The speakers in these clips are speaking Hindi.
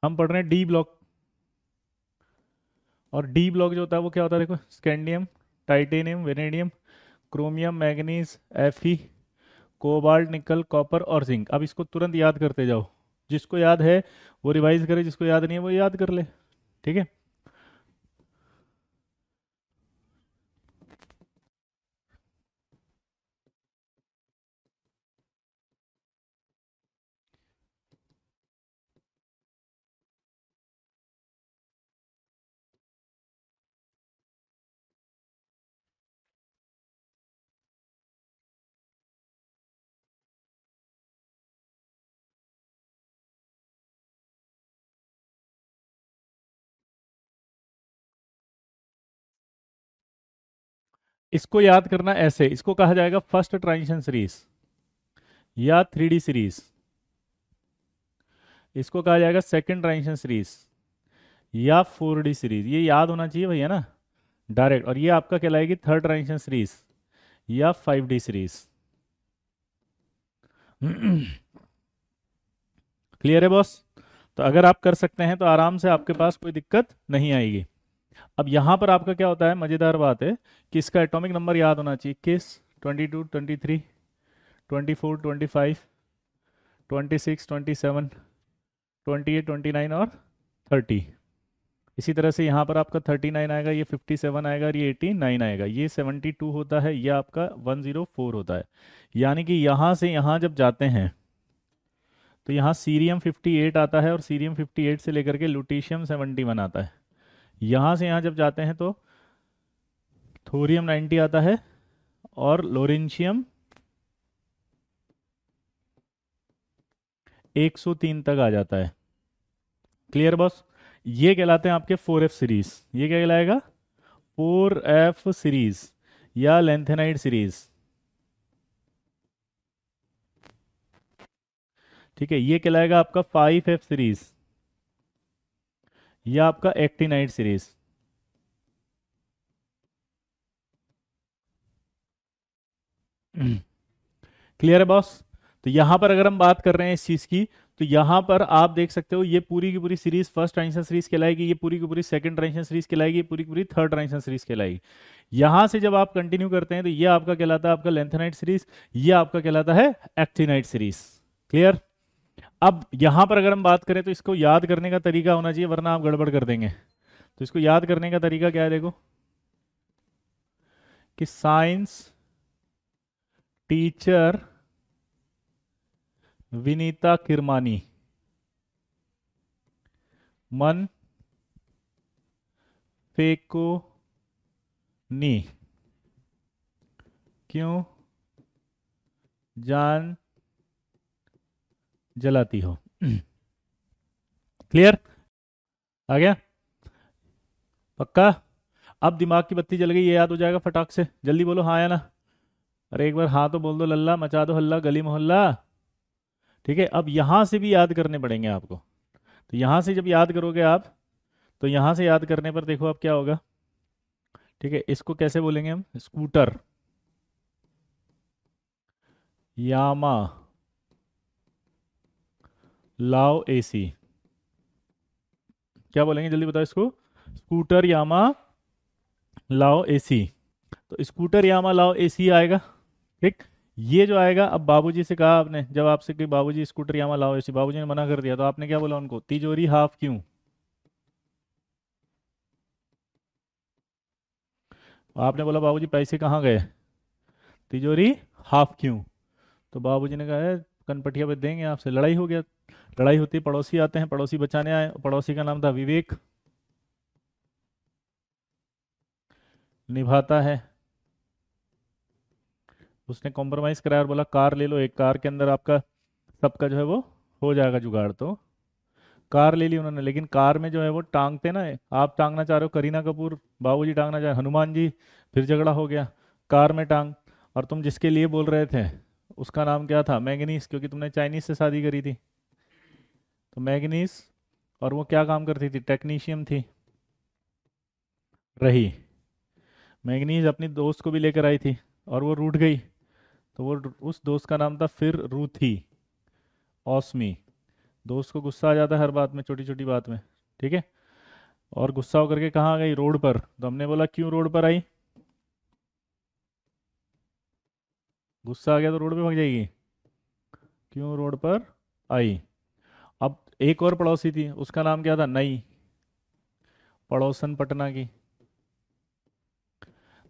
हम पढ़ रहे हैं डी ब्लॉक। और डी ब्लॉक जो होता है वो क्या होता है, देखो, scandium, titanium, vanadium, chromium, manganese, एफी, कोबाल्ट, निकल, कॉपर और जिंक। अब इसको तुरंत याद करते जाओ। जिसको याद है वो रिवाइज करे, जिसको याद नहीं है वो याद कर ले। ठीक है। इसको याद करना ऐसे, इसको कहा जाएगा फर्स्ट ट्रांजिशन सीरीज या थ्री डी सीरीज। इसको कहा जाएगा सेकंड ट्रांजिशन सीरीज या फोर डी सीरीज। ये याद होना चाहिए भैया ना, डायरेक्ट। और ये आपका कहलाएगी थर्ड ट्रांजिशन सीरीज या फाइव डी सीरीज। क्लियर है बॉस? तो अगर आप कर सकते हैं तो आराम से, आपके पास कोई दिक्कत नहीं आएगी। अब यहाँ पर आपका क्या होता है, मज़ेदार बात है कि इसका एटॉमिक नंबर याद होना चाहिए। किस? 22, 23, 24, 25, 26, 27, 28, 29 और 30। इसी तरह से यहाँ पर आपका 39 आएगा, ये 57 आएगा और ये 89 आएगा, ये 72 होता है, ये आपका 104 होता है। यानी कि यहाँ से यहाँ जब जाते हैं तो यहाँ सीरियम 58 आता है और सीरियम 58 से लेकर के लुटीशियम 71 आता है। यहाँ से यहाँ जब जाते हैं तो थोरियम 90 आता है और लोरेंशियम 103 तक आ जाता है। Clear boss? ये कहलाते हैं आपके 4F सीरीज। ये क्या कहलाएगा? 4F सीरीज या लेंथेनाइड सीरीज। ठीक है। ये कहलाएगा आपका 5F सीरीज या आपका एक्टिनाइड सीरीज। क्लियर है बॉस? तो यहां पर अगर हम बात कर रहे हैं इस चीज की, तो यहां पर आप देख सकते हो ये पूरी की पूरी सीरीज फर्स्ट ट्रांजिशन सीरीज कहलाएगी, ये पूरी की पूरी सेकंड ट्रांजिशन सीरीज कहलाएगी, ये पूरी की पूरी थर्ड ट्रांजिशन सीरीज कहलाएगी। यहां से जब आप कंटिन्यू करते हैं तो ये आपका कहलाता है आपका लेंथेनाइट सीरीज, ये आपका कहलाता है एक्टिनाइट सीरीज। क्लियर? अब यहां पर अगर हम बात करें तो इसको याद करने का तरीका होना चाहिए, वरना आप गड़बड़ कर देंगे। तो इसको याद करने का तरीका क्या है, देखो, कि साइंस टीचर विनीता किरमानी मन फेको नी क्यों जान जलाती हो। क्लियर? आ गया? पक्का? अब दिमाग की बत्ती जल गई, ये याद हो जाएगा फटाक से। जल्दी बोलो हाँ या ना। अरे एक बार हाँ तो बोल दो, लल्ला मचा दो हल्ला गली मोहल्ला। ठीक है। अब यहां से भी याद करने पड़ेंगे आपको। तो यहां से जब याद करोगे आप, तो यहां से याद करने पर देखो अब क्या होगा। ठीक है। इसको कैसे बोलेंगे हम? स्कूटर, यामा, लाओ एसी। क्या बोलेंगे जल्दी बताओ इसको? स्कूटर, यामा, लाओ एसी। तो स्कूटर, यामा, लाओ एसी आएगा। ठीक। ये जो आएगा, अब बाबूजी से कहा आपने, जब आपसे कि बाबूजी स्कूटर यामा लाओ एसी, बाबूजी ने मना कर दिया, तो आपने क्या बोला उनको? तिजोरी हाफ क्यों? आपने बोला बाबूजी पैसे कहाँ गए? तिजोरी हाफ क्यों? तो बाबूजी ने कहा है कनपटिया पे देंगे आपसे। लड़ाई हो गया। लड़ाई होती, पड़ोसी आते हैं, पड़ोसी बचाने आए। पड़ोसी का नाम था विवेक। निभाता है। उसने कॉम्प्रोमाइज कराया और बोला कार ले लो, एक कार के अंदर आपका सबका जो है वो हो जाएगा जुगाड़। तो कार ले ली उन्होंने, लेकिन कार में जो है वो टांगते ना, आप टांगना चाह रहे हो करीना कपूर, बाबूजी टांगना चाह हनुमान जी। फिर झगड़ा हो गया, कार में टांग। और तुम जिसके लिए बोल रहे थे उसका नाम क्या था? मैगनीस, क्योंकि तुमने चाइनीज से शादी करी थी। तो मैगनीस। और वो क्या काम करती थी? टेक्नीशियन थी। रही। मैगनीज अपनी दोस्त को भी लेकर आई थी और वो रूठ गई। तो वो उस दोस्त का नाम था फिर रूथी, ऑस्मी, दोस्त को गुस्सा आ जाता है हर बात में, छोटी छोटी बात में, ठीक है। और गुस्सा होकर के कहाँ आ गई, रोड पर। तो हमने बोला क्यों रोड पर आई, गुस्सा आ गया तो रोड पे भाग जाएगी, क्यों रोड पर आई। अब एक और पड़ोसी थी, उसका नाम क्या था, नई, पड़ोसन पटना की।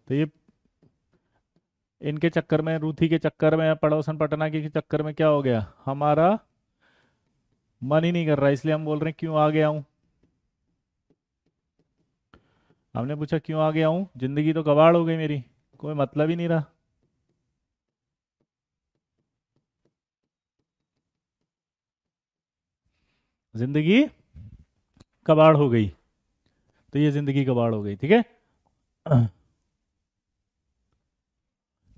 तो ये इनके चक्कर में, रूथी के चक्कर में, पड़ोसन पटना की के चक्कर में क्या हो गया, हमारा मन ही नहीं कर रहा, इसलिए हम बोल रहे हैं क्यों आ गया हूँ। हमने पूछा क्यों आ गया हूँ, जिंदगी तो कबाड़ हो गई मेरी, कोई मतलब ही नहीं रहा। जिंदगी कबाड़ हो गई, तो ये जिंदगी कबाड़ हो गई, ठीक है।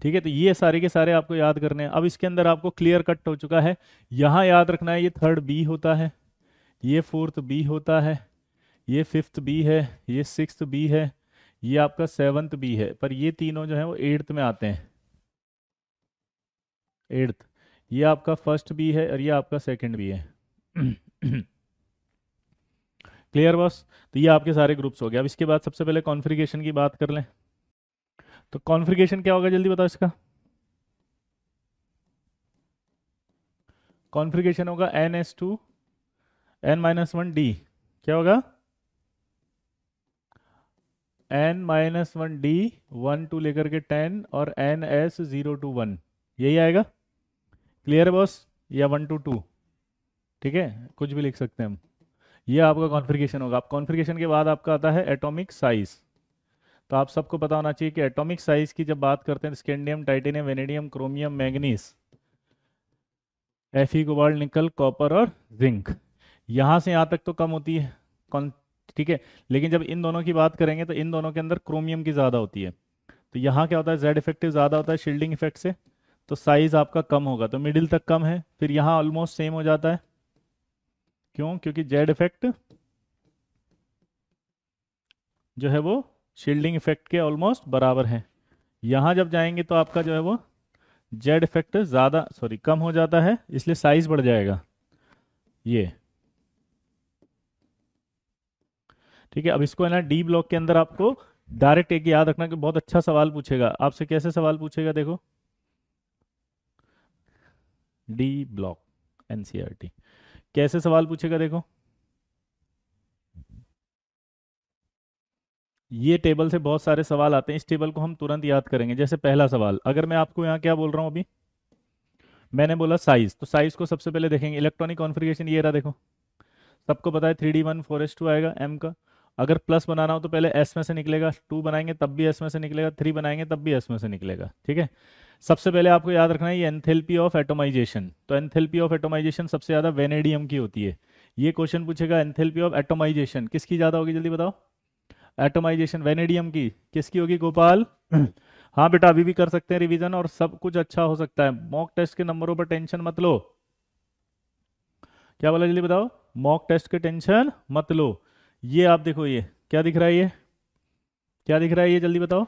ठीक है, तो ये सारे के सारे आपको याद करने हैं। अब इसके अंदर आपको क्लियर कट हो चुका है, यहाँ याद रखना है, ये थर्ड बी होता है, ये फोर्थ बी होता है, ये फिफ्थ बी है, ये सिक्स्थ बी है, ये आपका सेवन्थ बी है, पर ये तीनों जो है वो एट्थ में आते हैं, एट्थ। ये आपका फर्स्ट बी है और ये आपका सेकंड बी है। Clear boss. तो ये आपके सारे ग्रुप्स हो गए। अब इसके बाद सबसे पहले कॉन्फ़िगरेशन की बात कर लें। तो कॉन्फ़िगरेशन क्या होगा, जल्दी बताओ इसका। कॉन्फ़िगरेशन होगा NS2 N-1D, क्या होगा, N-1D 1 टू लेकर के 10 और NS 0 to 1, यही आएगा। क्लियर है बॉस, या 1 to 2, ठीक है, कुछ भी लिख सकते हैं हम। ये आपका कॉन्फ़िगरेशन होगा। अब कॉन्फ़िगरेशन के बाद आपका आता है एटॉमिक साइज। तो आप सबको पता होना चाहिए कि एटॉमिक साइज की जब बात करते हैं, scandium, titanium, vanadium, chromium, manganese, Fe, cobalt, nickel, copper और जिंक, यहाँ से यहाँ तक तो कम होती है कौन, ठीक है। लेकिन जब इन दोनों की बात करेंगे तो इन दोनों के अंदर क्रोमियम की ज़्यादा होती है। तो यहाँ क्या होता है, जेड इफेक्टिव ज़्यादा होता है शील्डिंग इफेक्ट से, तो साइज आपका कम होगा, तो मिडिल तक कम है, फिर यहाँ ऑलमोस्ट सेम हो जाता है। क्यों, क्योंकि जेड इफेक्ट जो है वो शील्डिंग इफेक्ट के ऑलमोस्ट बराबर है। यहाँ जब जाएंगे तो आपका जो है वो जेड इफेक्ट ज़्यादा, सॉरी, कम हो जाता है, इसलिए साइज बढ़ जाएगा ये, ठीक है। अब इसको है ना डी ब्लॉक के अंदर आपको डायरेक्ट एक याद रखना कि बहुत अच्छा सवाल पूछेगा आपसे। कैसे सवाल पूछेगा देखो, डी ब्लॉक एनसीईआरटी कैसे सवाल पूछेगा देखो। ये टेबल से बहुत सारे सवाल आते हैं, इस टेबल को हम तुरंत याद करेंगे। जैसे पहला सवाल, अगर मैं आपको यहाँ क्या बोल रहा हूँ अभी, मैंने बोला साइज, तो साइज को सबसे पहले देखेंगे। इलेक्ट्रॉनिक कॉन्फ़िगरेशन ये रहा देखो, सबको पता है 3D1 4s2 आएगा एम का। अगर प्लस बनाना हो तो पहले एस में से निकलेगा, 2 बनाएंगे तब भी एस में से निकलेगा, 3 बनाएंगे तब भी एस में से निकलेगा, ठीक है। सबसे पहले आपको याद रखना है ये एंथैल्पी ऑफ एटोमाइजेशन। तो एंथैल्पी ऑफ एटोमाइजेशन सबसे ज़्यादा वेनेडियम की होती है। ये क्वेश्चन पूछेगा एंथैल्पी ऑफ एटोमाइजेशन किसकी ज़्यादा होगी, जल्दी बताओ। एटोमाइजेशन वेनेडियम की, किसकी होगी गोपाल। हाँ बेटा, अभी भी कर सकते हैं रिवीजन और सब कुछ अच्छा हो सकता है। मॉक टेस्ट के नंबरों पर टेंशन मत लो। क्या बोला, जल्दी बताओ। मॉक टेस्ट के टेंशन मत लो। ये आप देखो, ये क्या दिख रहा है, ये क्या दिख रहा है, ये जल्दी बताओ।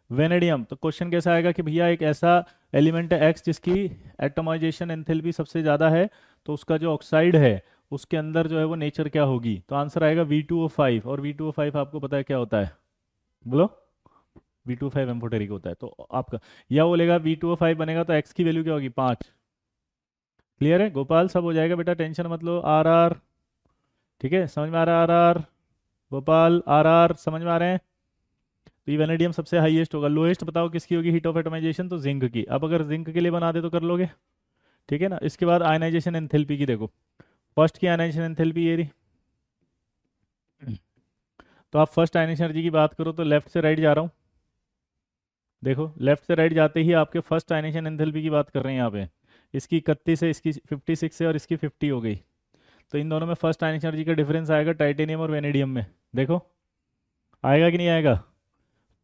वेनेडियम। तो क्वेश्चन कैसा आएगा कि भैया एक ऐसा एलिमेंट है एक्स जिसकी एटोमाइजेशन एंथैल्पी सबसे ज़्यादा है, तो उसका जो ऑक्साइड है उसके अंदर जो है वो नेचर क्या होगी। तो आंसर आएगा V2O5, और V2O5 आपको पता है क्या होता है, बोलो। V2O5 एम्फोटेरिक होता है। तो आपका या बोलेगा V2O5 बनेगा तो एक्स की वैल्यू क्या होगी, 5। क्लियर है गोपाल, सब हो जाएगा बेटा, टेंशन मत लो। आर आर, ठीक है, समझ में आ रहा है। R R Gopal, R R समझ में आ रहे हैं। तो ये वेनेडियम सबसे हाईएस्ट होगा। लोएस्ट बताओ किसकी होगी हीट ऑफ एटोमाइजेशन, तो जिंक की। अब अगर जिंक के लिए बना दे तो कर लोगे, ठीक है ना। इसके बाद आयनाइजेशन एंथैल्पी की देखो, फर्स्ट की आयनाइजेशन एंथैल्पी ये रही। तो आप फर्स्ट आयनाइजेशन एनर्जी की बात करो तो लेफ्ट से राइट जा रहा हूँ, देखो लेफ्ट से राइट जाते ही आपके फर्स्ट आयनाइजेशन एंथैल्पी की बात कर रहे हैं यहाँ पे। इसकी 31 है, इसकी 56 है और इसकी 50 हो गई। तो इन दोनों में फर्स्ट आयनाइजेशन एनर्जी का डिफरेंस आएगा टाइटेनियम और वेनेडियम में, देखो आएगा कि नहीं आएगा।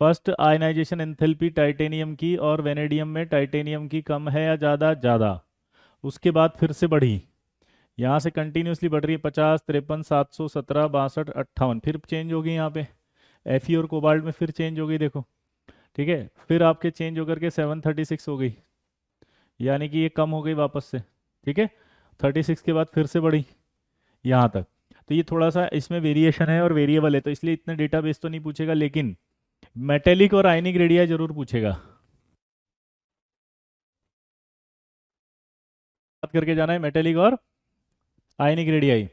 फर्स्ट आयनाइजेशन एंथैल्पी टाइटेनियम की और वेनेडियम में टाइटेनियम की कम है या ज़्यादा, ज़्यादा। उसके बाद फिर से बढ़ी, यहाँ से कंटिन्यूसली बढ़ रही है, 50, 53, 700, 17, 62, 58, फिर चेंज हो गई यहाँ पे। Fe और कोबाल्ट में फिर चेंज हो गई देखो, ठीक है। फिर आपके चेंज होकर के 736 हो गई, यानी कि ये कम हो गई वापस से, ठीक है। 36 के बाद फिर से बढ़ी यहाँ तक। तो ये थोड़ा सा इसमें वेरिएशन है और वेरिएबल है, तो इसलिए इतने डेटाबेस तो नहीं पूछेगा, लेकिन मेटेलिक और आयनिक रेडिया जरूर पूछेगा। बात करके जाना है मेटेलिक और आयनिक रेडियाई।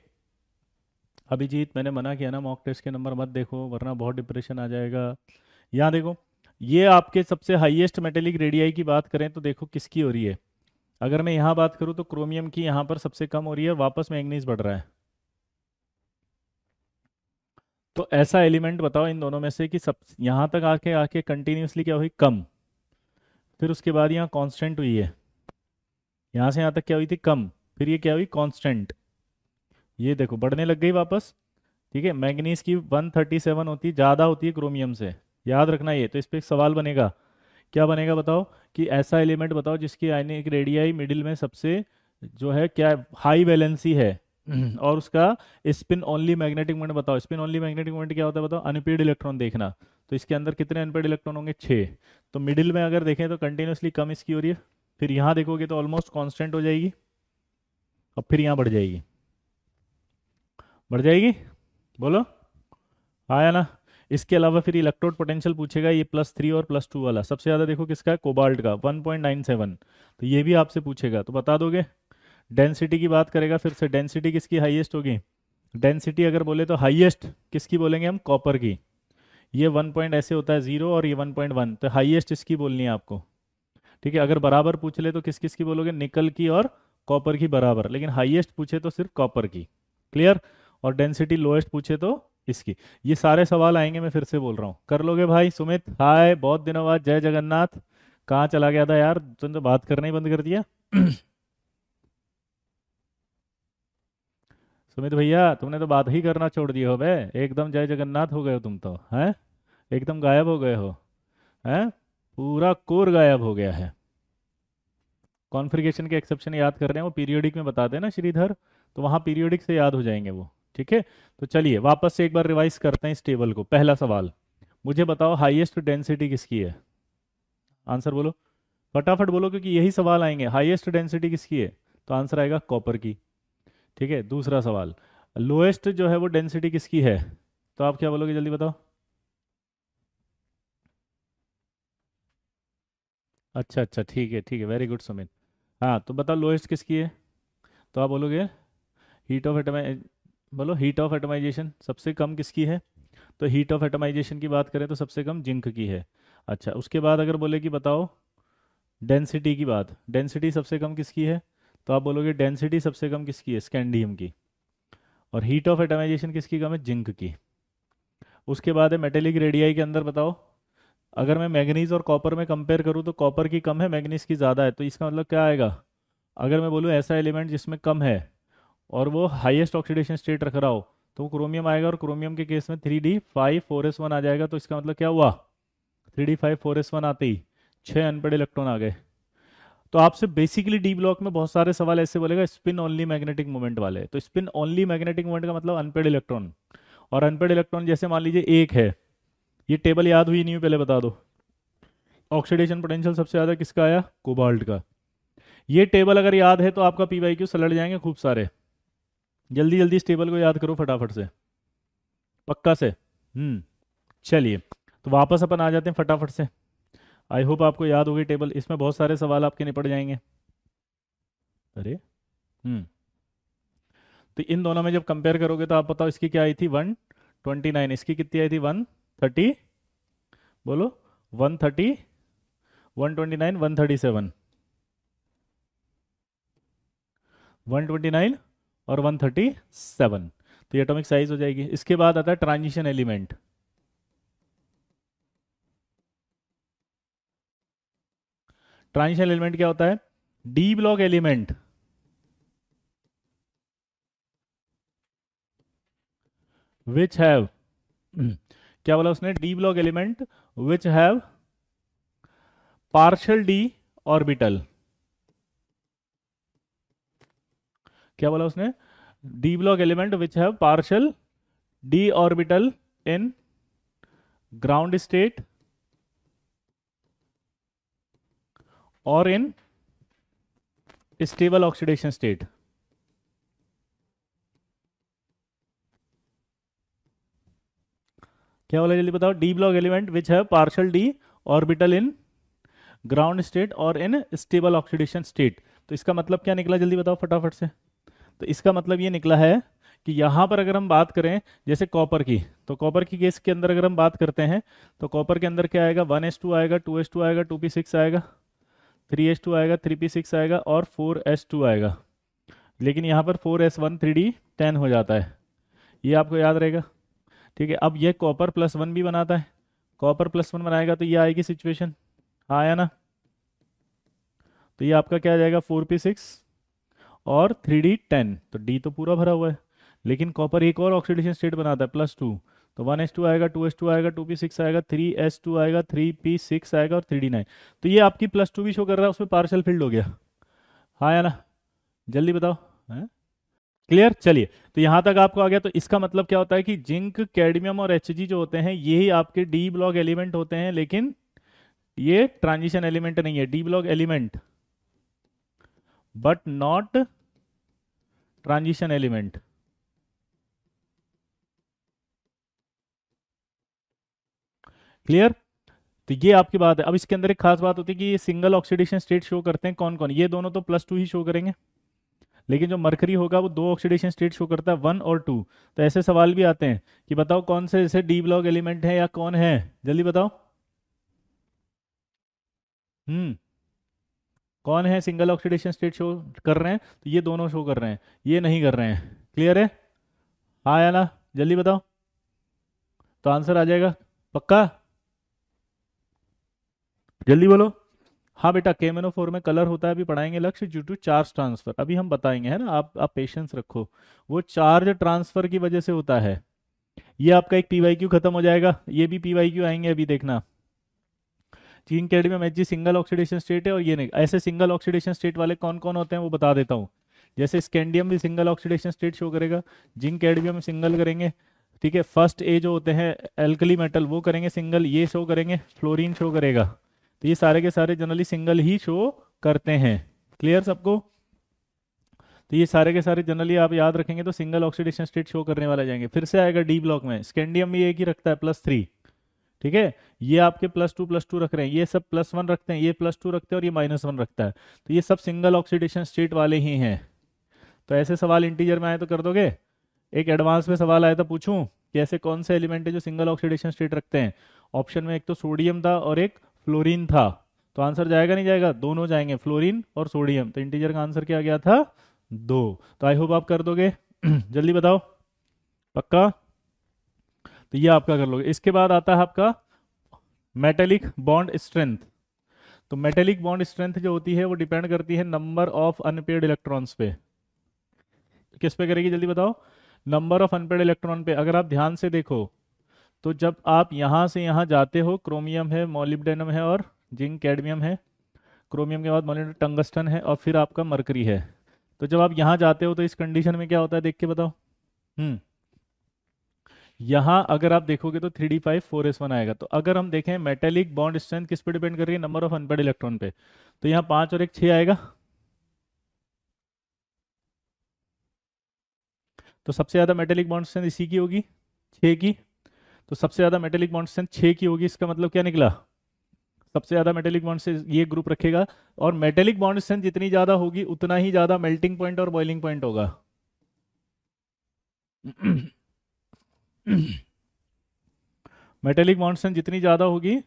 अभिजीत, मैंने मना किया ना मॉक टेस्ट के नंबर मत देखो वरना बहुत डिप्रेशन आ जाएगा। यहाँ देखो, ये आपके सबसे हाईएस्ट मेटेलिक रेडियाई की बात करें तो देखो किसकी हो रही है। अगर मैं यहाँ बात करूँ तो क्रोमियम की यहाँ पर सबसे कम हो रही है, वापस मैंगनीज बढ़ रहा है। तो ऐसा एलिमेंट बताओ इन दोनों में से कि सब यहाँ तक आके आके कंटिन्यूसली क्या हुई, कम, फिर उसके बाद यहाँ कांस्टेंट हुई है, यहाँ से यहाँ तक क्या हुई थी, कम, फिर ये क्या हुई, कांस्टेंट, ये देखो बढ़ने लग गई वापस। ठीक है, मैंगनीज की 137 होती है, ज़्यादा होती है क्रोमियम से, याद रखना ये। तो इस पर एक सवाल बनेगा, क्या बनेगा बताओ, कि ऐसा एलिमेंट बताओ जिसकी आयनिक रेडियाई मिडिल में सबसे जो है क्या हाई वैलेंसी है और उसका स्पिन ओनली मैग्नेटिक मोमेंट बताओ। स्पिन ओनली मैग्नेटिक मोमेंट क्या होता है बताओ, अनपेड इलेक्ट्रॉन देखना। तो इसके अंदर कितने अनपेड इलेक्ट्रॉन होंगे, 6। तो मिडिल में अगर देखें तो कंटिन्यूसली कम इसकी हो रही है, फिर यहाँ देखोगे तो ऑलमोस्ट कांस्टेंट हो जाएगी, और फिर यहाँ बढ़ जाएगी, बढ़ जाएगी, बोलो आया ना। इसके अलावा फिर इलेक्ट्रोड पोटेंशियल पूछेगा, ये +3 और +2 वाला सबसे ज़्यादा देखो किसका है, कोबाल्ट का 1.97। तो ये भी आपसे पूछेगा, तो बता दोगे। डेंसिटी की बात करेगा, फिर से डेंसिटी किसकी हाईएस्ट होगी, डेंसिटी अगर बोले तो हाईएस्ट किसकी बोलेंगे हम, कॉपर की। ये 1 पॉइंट ऐसे होता है 0 और ये 1.1, तो हाईएस्ट इसकी बोलनी है आपको। ठीक है, अगर बराबर पूछ ले तो किस किस की बोलोगे, निकल की और कॉपर की बराबर, लेकिन हाईएस्ट पूछे तो सिर्फ कॉपर की। क्लियर। और डेंसिटी लोएस्ट पूछे तो इसकी। ये सारे सवाल आएंगे, मैं फिर से बोल रहा हूँ, कर लोगे भाई। सुमित हाय, बहुत दिनों बाद, जय जगन्नाथ। कहाँ चला गया था यार, तुमने तो बात करना ही बंद कर दिया। सुमित भैया, तुमने तो बात ही करना छोड़ दिया हो बे, एकदम जय जगन्नाथ हो गए हो तुम तो, हैं, एकदम गायब हो गए हो, हैं, पूरा कोर गायब हो गया है। कॉन्फ़िगरेशन के एक्सेप्शन याद कर रहे हैं, वो पीरियोडिक में बताते हैं ना श्रीधर, तो वहाँ पीरियोडिक से याद हो जाएंगे वो। ठीक है, तो चलिए वापस से एक बार रिवाइज करते हैं इस टेबल को। पहला सवाल, मुझे बताओ हाईएस्ट डेंसिटी किसकी है, आंसर बोलो, फटाफट बोलो, क्योंकि यही सवाल आएंगे, हाईएस्ट डेंसिटी किसकी है, तो आंसर आएगा कॉपर की। ठीक है, दूसरा सवाल, लोएस्ट जो है वो डेंसिटी किसकी है, तो आप क्या बोलोगे, जल्दी बताओ। अच्छा अच्छा, ठीक है, वेरी गुड सुमित। हाँ, तो बताओ लोएस्ट किसकी है, तो आप बोलोगे हीट ऑफ एटमाइ बोलो हीट ऑफ एटमाइजेशन सबसे कम किसकी है, तो हीट ऑफ एटमाइजेशन की बात करें तो सबसे कम जिंक की है। अच्छा, उसके बाद अगर बोले कि बताओ डेंसिटी की बात, डेंसिटी सबसे कम किसकी है, तो आप बोलोगे डेंसिटी सबसे कम किसकी है, स्कैंडियम की। और हीट ऑफ एटमाइजेशन किसकी कम है, जिंक की। उसके बाद है मेटेलिक रेडियाई के अंदर बताओ, अगर मैं मैग्नीज और कॉपर में कंपेयर करूँ तो कॉपर की कम है, मैग्नीज की ज़्यादा है, तो इसका मतलब क्या आएगा, अगर मैं बोलूँ ऐसा एलिमेंट जिसमें कम है और वो हाईएस्ट ऑक्सीडेशन स्टेट रख रहा हो, तो क्रोमियम आएगा, और क्रोमियम के केस में 3d5 4s1 आ जाएगा। तो इसका मतलब क्या हुआ, 3d5 4s1 आते ही 6 अनपेड इलेक्ट्रॉन आ गए। तो आपसे बेसिकली डी ब्लॉक में बहुत सारे सवाल ऐसे बोलेगा स्पिन ओनली मैग्नेटिक मोमेंट वाले। तो स्पिन ओनली मैग्नेटिक मोमेंट का मतलब अनपेड इलेक्ट्रॉन, और अनपेड इलेक्ट्रॉन जैसे मान लीजिए एक है, ये टेबल याद हुई नहीं हुई पहले बता दो। ऑक्सीडेशन पोटेंशियल सबसे ज़्यादा किसका आया, कोबाल्ट का। ये टेबल अगर याद है तो आपका पीवाईक्यू सलट जाएंगे खूब सारे। जल्दी जल्दी इस टेबल को याद करो फटाफट से, पक्का से। चलिए, तो वापस अपन आ जाते हैं फटाफट से। आई होप आपको याद होगी टेबल, इसमें बहुत सारे सवाल आपके निपट जाएंगे। अरे, तो इन दोनों में जब कंपेयर करोगे तो आप बताओ इसकी क्या आई थी, 129, इसकी कितनी आई थी, 130, बोलो 130, 129, 137, 129 और 137, तो ये एटॉमिक साइज हो जाएगी। इसके बाद आता है ट्रांजिशन एलिमेंट। ट्रांजिशन एलिमेंट क्या होता है, D block element which have क्या बोला उसने, D block element which have partial D orbital. क्या बोला उसने, D block element which have partial D orbital in ground state और इन स्टेबल ऑक्सीडेशन स्टेट। क्या बोला जल्दी बताओ? डी ब्लॉक एलिमेंट विच है partial D orbital in ground state और इन स्टेबल ऑक्सीडेशन स्टेट। तो इसका मतलब क्या निकला जल्दी बताओ फटाफट से? तो इसका मतलब ये निकला है कि यहाँ पर अगर हम बात करें जैसे कॉपर की, तो कॉपर की केस के अंदर अगर हम बात करते हैं तो कॉपर के अंदर क्या आएगा? 1s2 आएगा, 2s2 आएगा, 2p6 आएगा, 3s2 आएगा, 3p6 आएगा और 4s2 आएगा। लेकिन यहाँ पर 4s1 3d10 हो जाता है, ये आपको याद रहेगा। ठीक है, अब ये कॉपर प्लस वन भी बनाता है, कॉपर प्लस वन बनाएगा तो ये आएगी सिचुएशन, हाँ आया ना? तो ये आपका क्या आ जाएगा? 4p6 और 3d10, तो डी तो पूरा भरा हुआ है, लेकिन कॉपर एक और ऑक्सीडेशन स्टेट बनाता है +2, तो 1s2 आएगा, 2s2 आएगा, 2p6 आएगा, 3s2 आएगा, 3p6 आएगा और 3d9। तो ये आपकी +2 भी शो कर रहा है, उसमें पार्शियल फिल्ड हो गया, हाँ या ना? जल्दी बताओ, है क्लियर? चलिए, तो यहां तक आपको आ गया। तो इसका मतलब क्या होता है कि जिंक, कैडमियम और Hg जो होते हैं यही आपके डी ब्लॉक एलिमेंट होते हैं, लेकिन ये ट्रांजिशन एलिमेंट नहीं है, D block element but not transition element. Clear? तो ये आपकी बात है। अब इसके अंदर एक खास बात होती है कि ये सिंगल ऑक्सीडेशन स्टेट शो करते हैं कौन कौन? ये दोनों तो +2 ही शो करेंगे, लेकिन जो मरकरी होगा वो 2 ऑक्सीडेशन स्टेट शो करता है, 1 और 2। तो ऐसे सवाल भी आते हैं कि बताओ कौन से ऐसे डी ब्लॉक एलिमेंट है या कौन है, जल्दी बताओ। हम्म, कौन है सिंगल ऑक्सीडेशन स्टेट शो कर रहे हैं? तो ये दोनों शो कर रहे हैं, ये नहीं कर रहे हैं। क्लियर है, हाँ या ना? जल्दी बताओ, तो आंसर आ जाएगा पक्का? जल्दी बोलो। हाँ बेटा, KMnO4 में कलर होता है, अभी पढ़ाएंगे लक्ष्य, ड्यू टू चार्ज ट्रांसफर, अभी हम बताएंगे, है ना? आप पेशेंस रखो, वो चार्ज ट्रांसफर की वजह से होता है। ये आपका एक PYQ खत्म हो जाएगा, ये भी PYQ आएंगे अभी देखना। चीन cadmium Hg single oxidation state है और ये नहीं। ऐसे सिंगल ऑक्सीडेशन स्टेट वाले कौन कौन होते हैं वो बता देता हूँ। जैसे स्कैंडियम भी सिंगल ऑक्सीडेशन स्टेट शो करेगा, जिंक कैडमियम सिंगल करेंगे, ठीक है। फर्स्ट ए जो होते हैं एल्कली मेटल वो करेंगे सिंगल, ये शो करेंगे, फ्लोरीन शो करेगा। तो ये सारे के सारे जनरली सिंगल ही शो करते हैं। क्लियर सबको? तो ये सारे के सारे जनरली आप याद रखेंगे तो सिंगल ऑक्सीडेशन स्टेट शो करने वाले जाएंगे। फिर से आएगा डी ब्लॉक में, स्कैंडियम भी एक ही रखता है +3, ठीक है। ये आपके +2 रख रहे हैं, ये सब +1 रखते हैं, ये +2 रखते हैं और ये -1 रखता है। तो ये सब सिंगल ऑक्सीडेशन स्टेट वाले ही हैं। तो ऐसे सवाल इंटीजर में आए तो कर दोगे? एक एडवांस में सवाल आया था, पूछूं कि ऐसे कौन से एलिमेंट है जो सिंगल ऑक्सीडेशन स्टेट रखते हैं? ऑप्शन में एक तो सोडियम था और एक फ्लोरीन था। तो आंसर जाएगा नहीं जाएगा? दोनों जाएंगे, फ्लोरीन और सोडियम। तो इंटीजर का आंसर क्या आ गया था? 2। तो आई होप आप कर दोगे। जल्दी बताओ, पक्का? तो ये आपका कर लोगे। इसके बाद आता है आपका मेटेलिक बॉन्ड स्ट्रेंथ। तो मेटेलिक बॉन्ड स्ट्रेंथ जो होती है वो डिपेंड करती है नंबर ऑफ अनपेयर्ड इलेक्ट्रॉन्स पे। किस पे करेगी जल्दी बताओ? नंबर ऑफ अनपेयर्ड इलेक्ट्रॉन पे। अगर आप ध्यान से देखो तो जब आप यहाँ से यहाँ जाते हो, क्रोमियम है, मॉलिब्डेनम है और जिंक कैडमियम है, क्रोमियम के बाद मॉलिब्डेनम, टंगस्टन है और फिर आपका मरकरी है। तो जब आप यहाँ जाते हो तो इस कंडीशन में क्या होता है, देख के बताओ। हम्म, यहाँ अगर आप देखोगे तो 3d5 4s1 आएगा। तो अगर हम देखें मेटेलिक बॉन्ड स्ट्रेंथ किस पे डिपेंड कर रही है? नंबर ऑफ अनपेयर्ड इलेक्ट्रॉन पे। तो यहाँ 5 और 1 6 आएगा। तो सबसे ज्यादा मेटेलिक बॉन्ड स्ट्रेंथ इसी की होगी, 6 की। तो सबसे ज्यादा मेटेलिक बॉन्ड स्ट्रेंथ 6 की होगी, इसका मतलब क्या निकला? सबसे ज्यादा मेटेलिक बॉन्ड से ये ग्रुप रखेगा। और मेटेलिक बॉन्ड स्ट्रेंथ जितनी ज्यादा होगी उतना ही ज्यादा मेल्टिंग पॉइंट और बॉइलिंग पॉइंट होगा। मेटेलिक बॉन्ड स्ट्रेंथ जितनी ज्यादा होगी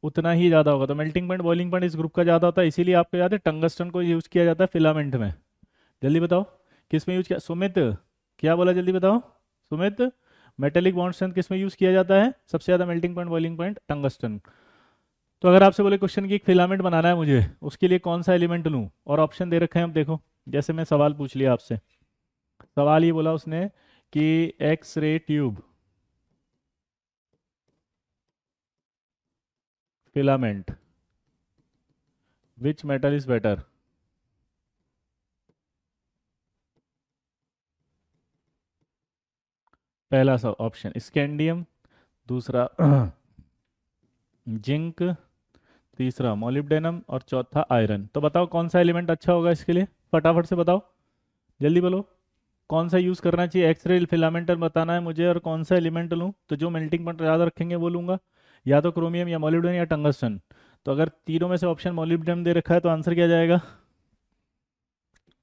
उतना ही ज्यादा होगा। तो मेल्टिंग पॉइंट बॉइलिंग पॉइंट इस ग्रुप का ज्यादा होता है, इसीलिए आपको याद है टंगस्टन को यूज किया जाता है फिलामेंट में। जल्दी बताओ किस में यूज किया? सुमित क्या बोला जल्दी बताओ? सुमित, मेटेलिक बॉन्ड स्ट्रेंथ किस में यूज किया जाता है सबसे ज्यादा? Melting point boiling point, tungsten. तो अगर आपसे बोले क्वेश्चन की एक फिलामेंट बनाना है मुझे, उसके लिए कौन सा एलिमेंट लूं? और ऑप्शन दे रखे हैं, अब देखो। जैसे मैं सवाल पूछ लिया आपसे, सवाल ये बोला उसने कि X ray tube filament which metal is better? पहला सा ऑप्शन स्कैंडियम, दूसरा जिंक, तीसरा मोलिब्डेनम और चौथा आयरन। तो बताओ कौन सा एलिमेंट अच्छा होगा इसके लिए? फटाफट से बताओ, जल्दी बोलो। कौन सा यूज करना चाहिए, एक्सरे फिलामेंट बताना है मुझे, और कौन सा एलिमेंट लूँ, तो जो मेल्टिंग पॉइंट याद रखेंगे वो लूंगा, या तो क्रोमियम या मोलिब्डेनम या टंगस्टन। तो अगर तीनों में से ऑप्शन मोलिब्डेनम दे रखा है तो आंसर क्या जाएगा,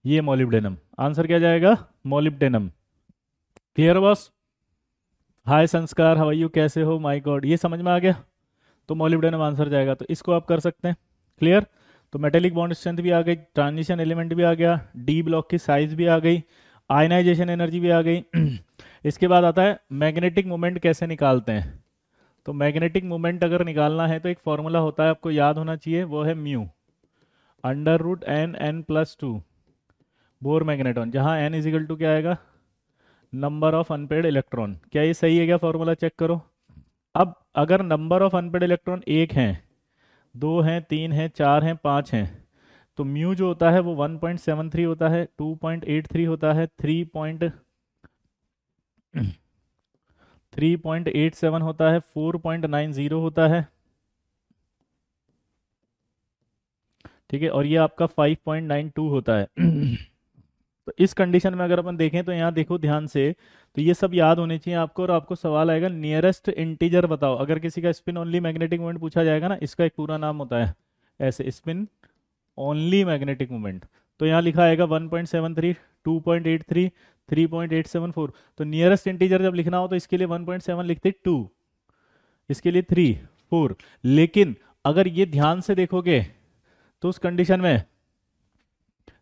ये मोलिब्डेनम। आंसर क्या जाएगा, मोलिब्डेनम। Clear boss? हाय संस्कार, हाउ आर यू, कैसे हो, माय गॉड, ये समझ में आ गया। तो मोलिब्डेनम आंसर जाएगा, तो इसको आप कर सकते हैं। क्लियर? तो मेटेलिक बॉन्ड स्ट्रेंथ भी आ गई, ट्रांजिशन एलिमेंट भी आ गया, डी ब्लॉक की साइज भी आ गई, आयनाइजेशन एनर्जी भी आ गई। इसके बाद आता है मैग्नेटिक मोमेंट कैसे निकालते हैं। तो मैग्नेटिक मोमेंट अगर निकालना है तो एक फॉर्मूला होता है, आपको याद होना चाहिए, वो है mu √n n+2 bore magneton, जहां n इजिकल टू क्या आएगा, नंबर ऑफ अनपेड इलेक्ट्रॉन। क्या ये सही है क्या फॉर्मूला, चेक करो। अब अगर नंबर ऑफ अनपेड इलेक्ट्रॉन एक हैं, दो हैं, तीन हैं, चार हैं, पाँच हैं, तो म्यू जो होता है वो 1.73 होता है, 2.83 होता है, 3.87 होता है, 4.90 होता है, ठीक है, और ये आपका 5.92 होता है। तो इस कंडीशन में अगर अपन देखें तो यहाँ देखो ध्यान से, तो ये सब याद होने चाहिए आपको, और आपको सवाल आएगा नियरेस्ट इंटीजर बताओ। अगर किसी का स्पिन ओनली मैग्नेटिक मोमेंट पूछा जाएगा ना, इसका एक पूरा नाम होता है ऐसे, स्पिन ओनली मैग्नेटिक मोमेंट। तो यहाँ लिखा आएगा 1.73, 2.83, 3.874। तो नियरेस्ट इंटीजर जब लिखना हो तो इसके लिए 1.7 लिखते 2, इसके लिए 3, 4। लेकिन अगर ये ध्यान से देखोगे तो उस कंडीशन में,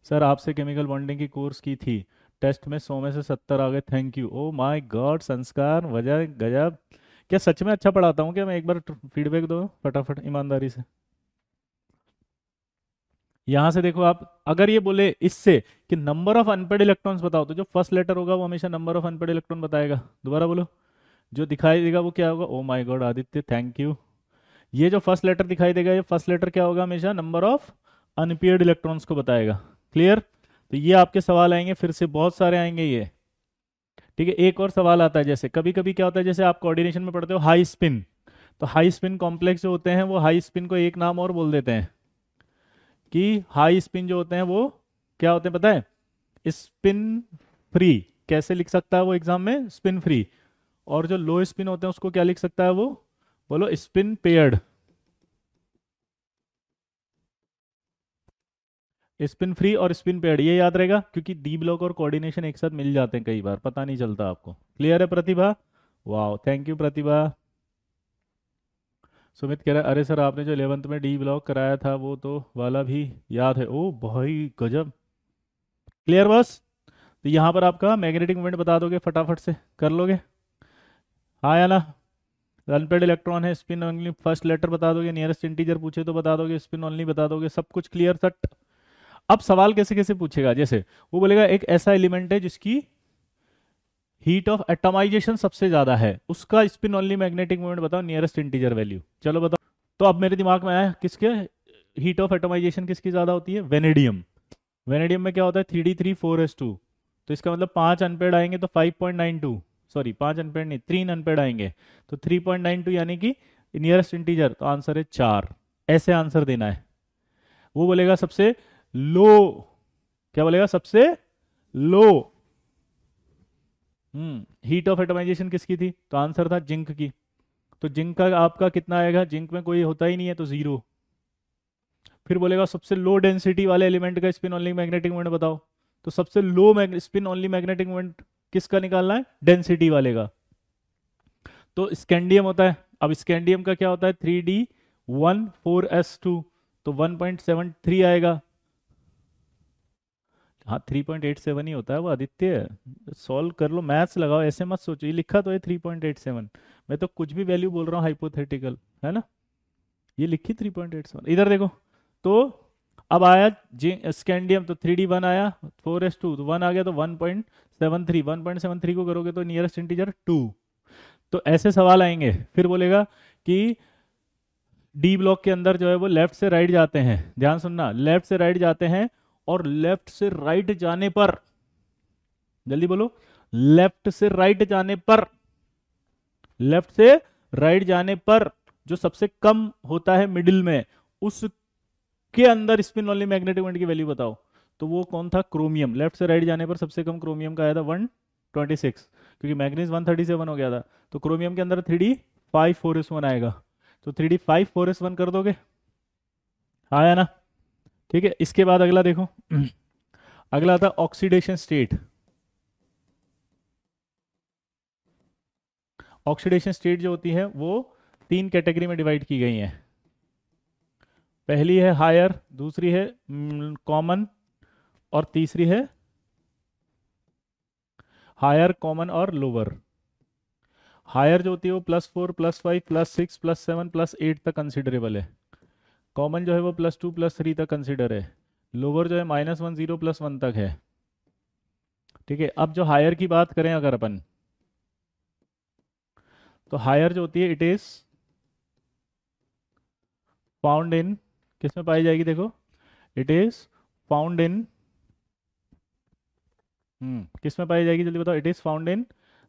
सर आपसे केमिकल बॉन्डिंग की कोर्स की थी, टेस्ट में 100 में से 70 आ गए, thank you, oh my God संस्कार, वजह गजब। क्या सच में अच्छा पढ़ाता हूँ क्या मैं, एक बार फीडबैक दो फटाफट ईमानदारी से। यहां से देखो आप, अगर ये बोले इससे कि नंबर ऑफ अनपेड इलेक्ट्रॉन्स बताओ, तो जो फर्स्ट लेटर होगा वो हमेशा नंबर ऑफ अनपेड इलेक्ट्रॉन बताएगा। दोबारा बोलो, जो दिखाई देगा वो क्या होगा, oh my God Aditya thank you, ये जो फर्स्ट लेटर दिखाई देगा, ये फर्स्ट लेटर क्या होगा, हमेशा नंबर ऑफ अनपेयर्ड इलेक्ट्रॉन्स को बताएगा। क्लियर? तो ये आपके सवाल आएंगे, फिर से बहुत सारे आएंगे ये। ठीक है, एक और सवाल आता है, जैसे कभी कभी क्या होता है, जैसे आप कोऑर्डिनेशन में पढ़ते हो हाई स्पिन, तो हाई स्पिन कॉम्प्लेक्स जो होते हैं वो हाई स्पिन को एक नाम और बोल देते हैं, कि हाई स्पिन जो होते हैं वो क्या होते हैं पता है, स्पिन फ्री। कैसे लिख सकता है वो एग्जाम में, स्पिन फ्री। और जो लो स्पिन होते हैं उसको क्या लिख सकता है वो, बोलो स्पिन पेयर्ड। स्पिन फ्री और स्पिन पेयर्ड, ये याद रहेगा, क्योंकि डी ब्लॉक और कोऑर्डिनेशन एक साथ मिल जाते हैं कई बार, पता नहीं चलता आपको। क्लियर है प्रतिभा? वाह थैंक यू प्रतिभा। सुमित कह रहा है अरे सर आपने जो 11th में डी ब्लॉक कराया था वो तो वाला भी याद है, ओ भाई गजब। क्लियर बस? तो यहाँ पर आपका मैग्नेटिक मोमेंट बता दोगे फटाफट से, कर लोगे? हाँ या ना? अनपेड इलेक्ट्रॉन है, स्पिन ओनली, फर्स्ट लेटर बता दोगे, नियरेस्ट इंटीजर पूछे तो बता दोगे, स्पिन ओनली बता दोगे, सब कुछ क्लियर सट। अब सवाल कैसे कैसे पूछेगा, जैसे वो बोलेगा एक ऐसा एलिमेंट है जिसकी हीट ऑफ एटमाइजेशन सबसे ज्यादा है, उसका स्पिन ओनली मैग्नेटिक मोमेंट बताओ, नियरेस्ट इंटीजर वैल्यू, चलो बताओ। तो अब मेरे दिमाग में आया किसके, हीट ऑफ एटमाइजेशन किसकी ज्यादा होती है, वेनेडियम। वेनेडियम में क्या होता है 3d3 4s2, तो इसका मतलब 5 अनपेड आएंगे तो 5.92, सॉरी 5 अनपेड नहीं 3 अनपेड आएंगे तो 3.92, यानी कि नियरेस्ट इंटीजर, तो आंसर है 4। ऐसे आंसर देना है। वो बोलेगा सबसे लो, क्या बोलेगा सबसे लो, हीट ऑफ एटमाइजेशन किसकी थी, तो आंसर था जिंक की। तो जिंक का आपका कितना आएगा, जिंक में कोई होता ही नहीं है तो 0। फिर बोलेगा सबसे लो डेंसिटी वाले एलिमेंट का स्पिन ओनली मैग्नेटिक मोमेंट बताओ, तो सबसे लो स्पिन ओनली मैग्नेटिक मोमेंट किसका निकालना है, डेंसिटी वाले का। तो स्कैंडियम होता है। अब स्कैंडियम का क्या होता है 3d1 4s2, तो 1.73 आएगा। हाँ 3.87 ही होता है वो आदित्य, सॉल्व कर लो, मैथ्स लगाओ, ऐसे मत सोचो, ये लिखा तो है 3.87, मैं तो कुछ भी वैल्यू बोल रहा हूँ हाइपोथेटिकल, है ना। ये लिखी 3.87, इधर देखो। तो अब आया स्कैंडियम, तो 3d1 आया, 4s2 तो 1 आ गया, तो 1.73, 1.73 को करोगे तो नियरेस्ट इंटीजर 2। तो ऐसे सवाल आएंगे। फिर बोलेगा कि डी ब्लॉक के अंदर जो है वो लेफ्ट से राइट जाते हैं, ध्यान सुनना, लेफ्ट से राइट जाते हैं, और लेफ्ट से राइट जाने पर, जल्दी बोलो, लेफ्ट से राइट जाने पर, लेफ्ट से राइट जाने पर जो सबसे कम होता है मिडिल में, उसके अंदर स्पिन ओनली मैग्नेटिक मोमेंट की वैल्यू बताओ। तो वो कौन था? क्रोमियम। लेफ्ट से राइट जाने पर सबसे कम क्रोमियम का आया था 126, क्योंकि मैग्नीज 137 हो गया था। तो क्रोमियम के अंदर 3D 5 4s1 आएगा। तो 3D 5 4s1 कर दोगे, आया ना? ठीक है, इसके बाद अगला देखो। अगला आता ऑक्सीडेशन स्टेट। ऑक्सीडेशन स्टेट जो होती है वो 3 कैटेगरी में डिवाइड की गई है। पहली है हायर, दूसरी है कॉमन, और तीसरी है हायर, कॉमन और लोअर। हायर जो होती है वो +4 +5 +6 +7 +8 तक कंसिडरेबल है। कॉमन जो है वो +2 +3 तक कंसिडर है। लोअर जो है -1 0 +1 तक है। ठीक है, अब जो हायर की बात करें अगर अपन, तो हायर जो होती है इट इज फाउंड इन, किस में पाई जाएगी देखो, इट इज फाउंड इन, किस में पाई जाएगी जल्दी बताओ, it is found in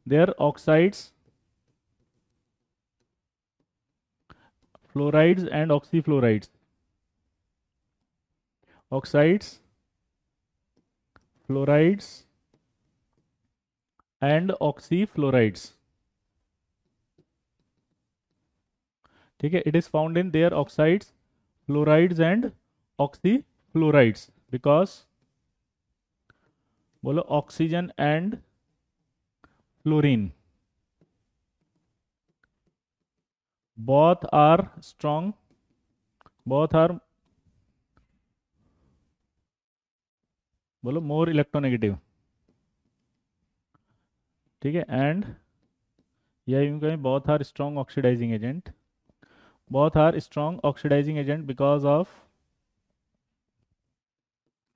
their oxides, fluorides and oxyfluorides. Oxides, fluorides and oxyfluorides. ठीक है, it is found in their oxides, fluorides and oxyfluorides, because, बोलो, oxygen and fluorine both are strong, both are, बोलो, मोर इलेक्ट्रोनेगेटिव। ठीक है, एंड या यूं कहें both are strong oxidizing agent, both are strong oxidizing agent because of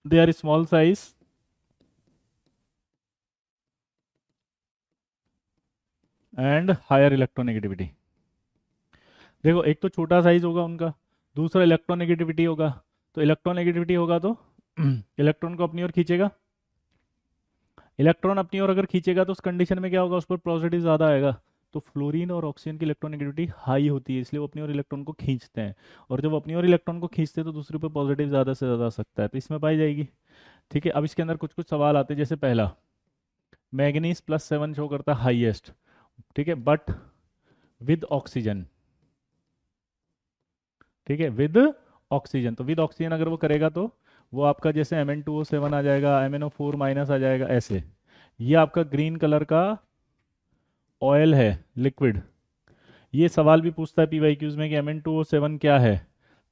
their small size and higher electronegativity। देखो, एक तो छोटा साइज होगा उनका, दूसरा इलेक्ट्रोनेगेटिविटी होगा। तो इलेक्ट्रोनेगेटिविटी होगा तो इलेक्ट्रॉन को अपनी ओर खींचेगा। इलेक्ट्रॉन अपनी ओर अगर खींचेगा तो उस कंडीशन में क्या होगा, उस पर पॉजिटिव ज़्यादा आएगा। तो फ्लोरीन और ऑक्सीजन की इलेक्ट्रोनेगेटिविटी हाई होती है, इसलिए वो अपनी ओर इलेक्ट्रॉन को खींचते हैं। और जब वो अपनी ओर इलेक्ट्रॉन को खींचते हैं तो दूसरे पर पॉजिटिव ज़्यादा से ज़्यादा आ सकता है, तो इसमें पाई जाएगी। ठीक है, अब इसके अंदर कुछ कुछ सवाल आते हैं, जैसे पहला, मैग्नीज +7 शो करता है हाईएस्ट। ठीक है, बट विद ऑक्सीजन। ठीक है, विद ऑक्सीजन, तो विद ऑक्सीजन अगर वो करेगा तो वो आपका जैसे Mn2O7 आ जाएगा, MnO4- आ जाएगा, ऐसे। ये आपका ग्रीन कलर का ऑयल है, लिक्विड। ये सवाल भी पूछता है PYQs में कि Mn2O7 क्या है।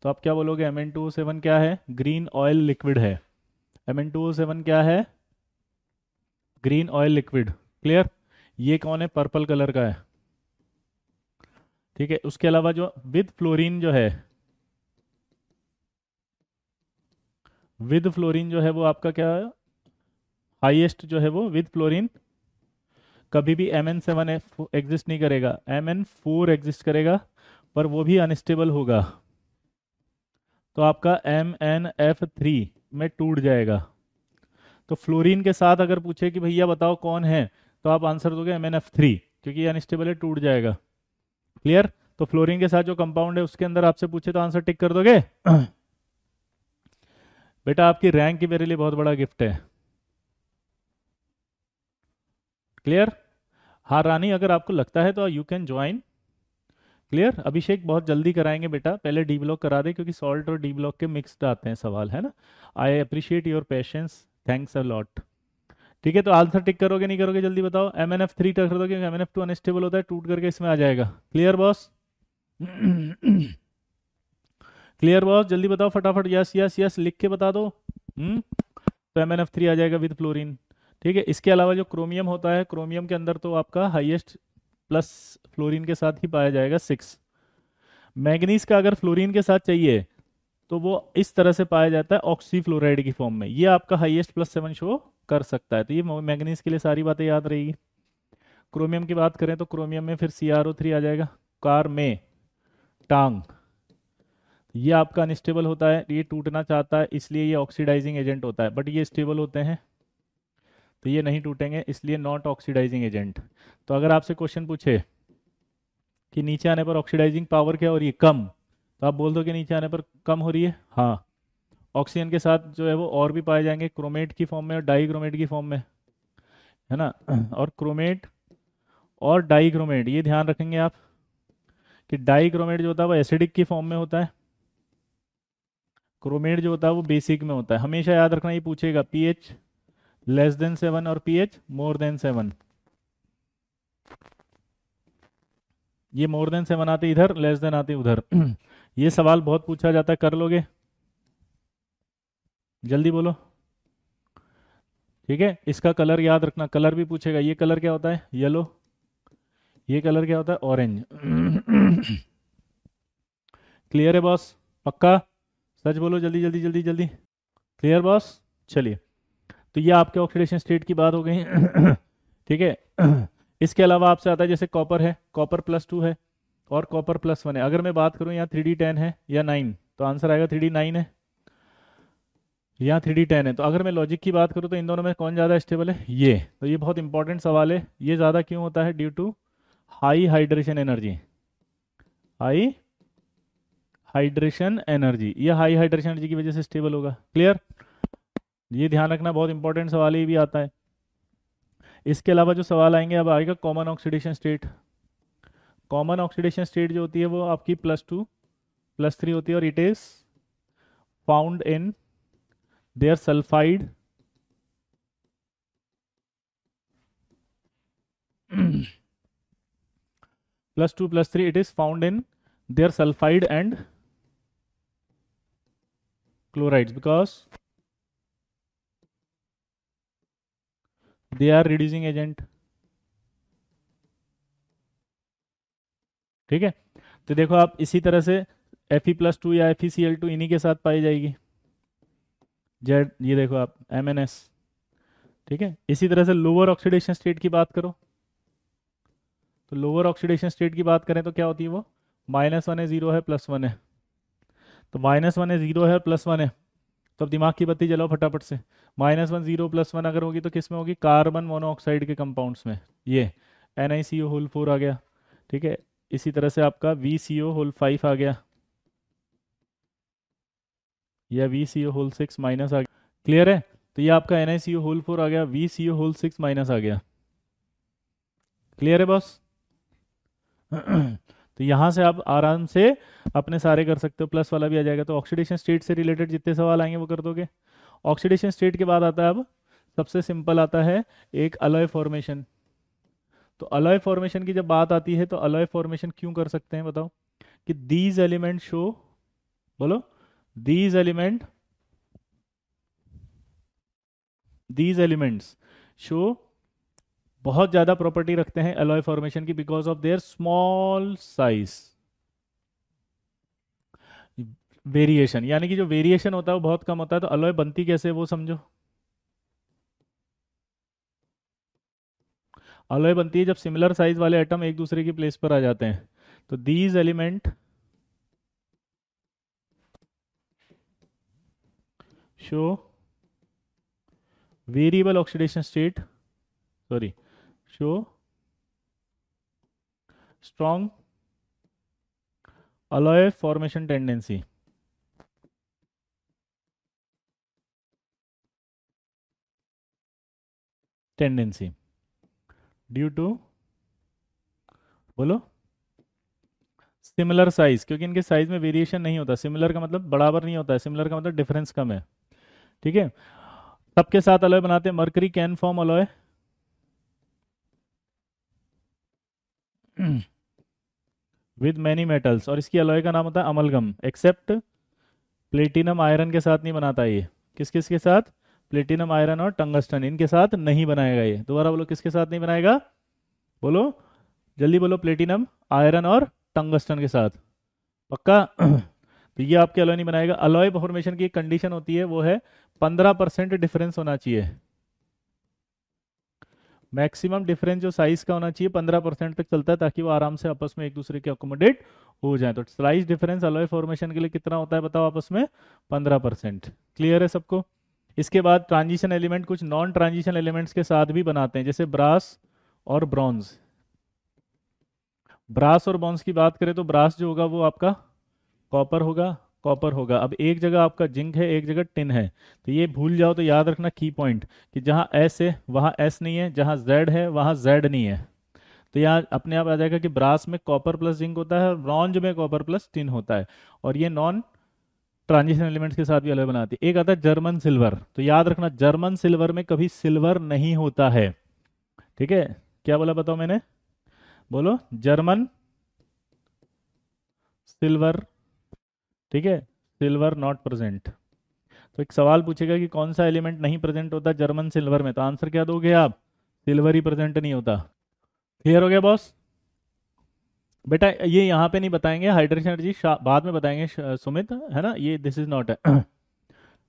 तो आप क्या बोलोगे, Mn2O7 क्या है? ग्रीन ऑयल लिक्विड है। Mn2O7 क्या है? Green oil liquid. क्लियर? ये कौन है? पर्पल कलर का है। ठीक है, उसके अलावा जो विद फ्लोरीन जो है, विद फ्लोरीन जो है वो आपका क्या है? हाईएस्ट जो है वो विद फ्लोरीन कभी भी Mn7 एग्जिस्ट नहीं करेगा, Mn4 एग्जिस्ट करेगा, पर वो भी अनस्टेबल होगा। तो आपका MnF3 में टूट जाएगा। तो फ्लोरीन के साथ अगर पूछे कि भैया बताओ कौन है, तो आप आंसर दोगे MnF3, क्योंकि ये अनस्टेबल है, टूट जाएगा। क्लियर? तो फ्लोरीन के साथ जो कंपाउंड है उसके अंदर आपसे पूछे तो आंसर टिक कर दोगे। बेटा, आपकी रैंक ही मेरे लिए बहुत बड़ा गिफ्ट है। क्लियर? हाँ रानी, अगर आपको लगता है तो यू कैन ज्वाइन। क्लियर? अभिषेक, बहुत जल्दी कराएंगे बेटा, पहले डी ब्लॉक करा दे, क्योंकि सॉल्ट और डी ब्लॉक के मिक्स्ड आते हैं सवाल, है ना। I appreciate your patience, thanks a lot. ठीक है, तो आंसर टिक करोगे नहीं करोगे जल्दी बताओ। MnF3 टिक कर दोगे, MnF2 अनस्टेबल होता है, टूट करके इसमें आ जाएगा। Clear boss? Clear boss? जल्दी बताओ फटाफट, यस यस यस लिख के बता दो। तो MnF3 आ जाएगा विद फ्लोरीन। ठीक है, इसके अलावा जो क्रोमियम होता है, क्रोमियम के अंदर तो आपका हाईएस्ट प्लस फ्लोरीन के साथ ही पाया जाएगा 6। मैग्नीज का अगर फ्लोरीन के साथ चाहिए तो वो इस तरह से पाया जाता है ऑक्सीफ्लोराइड की फॉर्म में, ये आपका हाईएस्ट +7 शो कर सकता है। तो ये मैग्नीज के लिए सारी बातें याद रहेगी। क्रोमियम की बात करें तो क्रोमियम में फिर CrO3 आ जाएगा, कार में टांग। ये आपका अनस्टेबल होता है, ये टूटना चाहता है, इसलिए ये ऑक्सीडाइजिंग एजेंट होता है, बट ये स्टेबल होते हैं तो ये नहीं टूटेंगे, इसलिए नॉट ऑक्सीडाइजिंग एजेंट। तो अगर आपसे क्वेश्चन पूछे कि नीचे आने पर ऑक्सीडाइजिंग पावर क्या हो रही है, कम, तो आप बोल दो कि नीचे आने पर कम हो रही है, हाँ। ऑक्सीजन के साथ जो है वो और भी पाए जाएंगे, क्रोमेट की फॉर्म में और डाईक्रोमेट की फॉर्म में, है ना। और क्रोमेट और डाईक्रोमेट, ये ध्यान रखेंगे आप कि डाईक्रोमेट जो होता है वो एसिडिक की फॉर्म में होता है, क्रोमेट जो होता है वो बेसिक में होता है। हमेशा याद रखना, ये पूछेगा पीएच लेस देन 7 और पीएच मोर देन 7। ये मोर देन 7 आते इधर, लेस देन आते उधर। ये सवाल बहुत पूछा जाता है, कर लोगे? जल्दी बोलो। ठीक है, इसका कलर याद रखना, कलर भी पूछेगा। ये कलर क्या होता है? येलो। ये कलर क्या होता है? ऑरेंज। क्लियर है बॉस? पक्का? सच बोलो, जल्दी जल्दी जल्दी जल्दी। Clear boss? चलिए, तो ये आपके ऑक्सीडेशन स्टेट की बात हो गई। ठीक है। इसके अलावा आपसे आता है जैसे कॉपर है, कॉपर +2 है और कॉपर +1 है। अगर मैं बात करूं यहाँ 3D10 है या 9, तो आंसर आएगा 3D9 है, यहाँ 3D10 है। तो अगर मैं लॉजिक की बात करूँ तो इन दोनों में कौन ज़्यादा स्टेबल है? ये। तो ये बहुत इंपॉर्टेंट सवाल है। ये ज़्यादा क्यों होता है? Due to high hydration energy. High hydration energy, ये हाई हाइड्रेशन एनर्जी की वजह से स्टेबल होगा। क्लियर? ये ध्यान रखना, बहुत इंपॉर्टेंट सवाल ये भी आता है। इसके अलावा जो सवाल आएंगे, अब आएगा common oxidation state. Common oxidation state जो होती है वो आपकी +2 +3 होती है और it is found in there sulphide +2 +3 it is found in their sulfide and chlorides because they are reducing agent। ठीक है, तो देखो आप इसी तरह से Fe+2 या FeCl2 इन्हीं के साथ पाई जाएगी। जेड, ये देखो आप MnS। ठीक है, इसी तरह से लोअर ऑक्सीडेशन स्टेट की बात करो, तो लोअर ऑक्सीडेशन स्टेट की बात करें तो क्या होती है वो? -1 है, 0 है, +1 है। तो -1 है, 0 है, +1 है, तो अब दिमाग की बत्ती जलाओ फटाफट से। -1 0 +1 अगर होगी तो किस में होगी? कार्बन मोनोऑक्साइड के कंपाउंड्स में। ये NiCO4 आ गया। ठीक है, इसी तरह से आपका VCO5 आ गया, या VCO6 माइनस आ गया। क्लियर है? तो ये आपका NiCO4 आ गया, VCO6 माइनस आ गया। क्लियर है बॉस? तो यहाँ से आप आराम से अपने सारे कर सकते हो, प्लस वाला भी आ जाएगा। तो ऑक्सीडेशन स्टेट से रिलेटेड जितने सवाल आएंगे वो कर दोगे। ऑक्सीडेशन स्टेट के बाद आता है, अब सबसे सिंपल आता है एक अलॉय फॉर्मेशन। तो अलॉय फॉर्मेशन की जब बात आती है तो अलॉय फॉर्मेशन क्यों कर सकते हैं बताओ? कि दीज एलिमेंट शो, बोलो, these element, these elements show बहुत ज्यादा प्रॉपर्टी रखते हैं अलॉय फॉर्मेशन की, because of their small size. Variation, यानी कि जो वेरिएशन होता है वो बहुत कम होता है। तो अलॉय बनती कैसे है वो समझो। अलॉय बनती है जब सिमिलर साइज वाले एटम एक दूसरे की प्लेस पर आ जाते हैं। तो these element show variable oxidation state, sorry, show strong alloy formation tendency. Tendency due to, बोलो, सिमिलर साइज, क्योंकि इनके साइज में वेरिएशन नहीं होता। सिमिलर का मतलब बराबर नहीं होता है, सिमिलर का मतलब डिफरेंस कम है। ठीक है, सबके साथ अलॉय बनाते हैं। Mercury can form alloy with many metals, और इसकी अलॉय का नाम होता है अमलगम, एक्सेप्ट प्लेटिनम आयरन के साथ नहीं बनाता ये। किस किस के साथ? प्लेटिनम आयरन और टंगस्टन, इनके साथ नहीं बनाएगा ये। दोबारा बोलो, किसके साथ नहीं बनाएगा? बोलो, जल्दी बोलो, प्लेटिनम आयरन और टंगस्टन के साथ। पक्का? तो ये आपके अलॉय नहीं बनाएगा। अलॉय फॉर्मेशन की एक कंडीशन होती है, वो है 15% डिफरेंस होना चाहिए। मैक्सिमम डिफरेंस जो साइज का होना चाहिए 15% तक चलता है, ताकि वो आराम से आपस में एक दूसरे के अकोमोडेट हो जाए। तो साइज डिफरेंस अलॉय फॉर्मेशन के लिए कितना होता है बताओ आपस में? 15%। क्लियर है सबको? इसके बाद ट्रांजिशन एलिमेंट कुछ नॉन ट्रांजिशन एलिमेंट्स के साथ भी बनाते हैं, जैसे ब्रास और ब्रॉन्ज। ब्रास और ब्रॉन्ज की बात करें तो ब्रास जो होगा वो आपका कॉपर होगा, कॉपर होगा। अब एक जगह आपका जिंक है, एक जगह टिन है, तो ये भूल जाओ तो याद रखना की पॉइंट कि जहाँ एस है वहाँ एस नहीं है, जहाँ जेड है वहाँ जेड नहीं है। तो यहाँ अपने आप आ जाएगा कि ब्रास में कॉपर प्लस जिंक होता है और ब्रॉन्ज में कॉपर प्लस टिन होता है, और ये नॉन ट्रांजिशन एलिमेंट्स के साथ भी अलग बनाती है। एक आता है जर्मन सिल्वर, तो याद रखना जर्मन सिल्वर में कभी सिल्वर नहीं होता है। ठीक है, क्या बोला बताओ मैंने, बोलो जर्मन सिल्वर। ठीक है, सिल्वर नॉट प्रेजेंट। तो एक सवाल पूछेगा कि कौन सा एलिमेंट नहीं प्रेजेंट होता जर्मन सिल्वर में, तो आंसर क्या दोगे आप, सिल्वर ही प्रेजेंट नहीं होता। क्लियर हो गया बॉस? बेटा ये यहाँ पे नहीं बताएंगे, हाइड्रोजन एनर्जी बाद में बताएंगे सुमित, है ना, ये दिस इज नॉट है।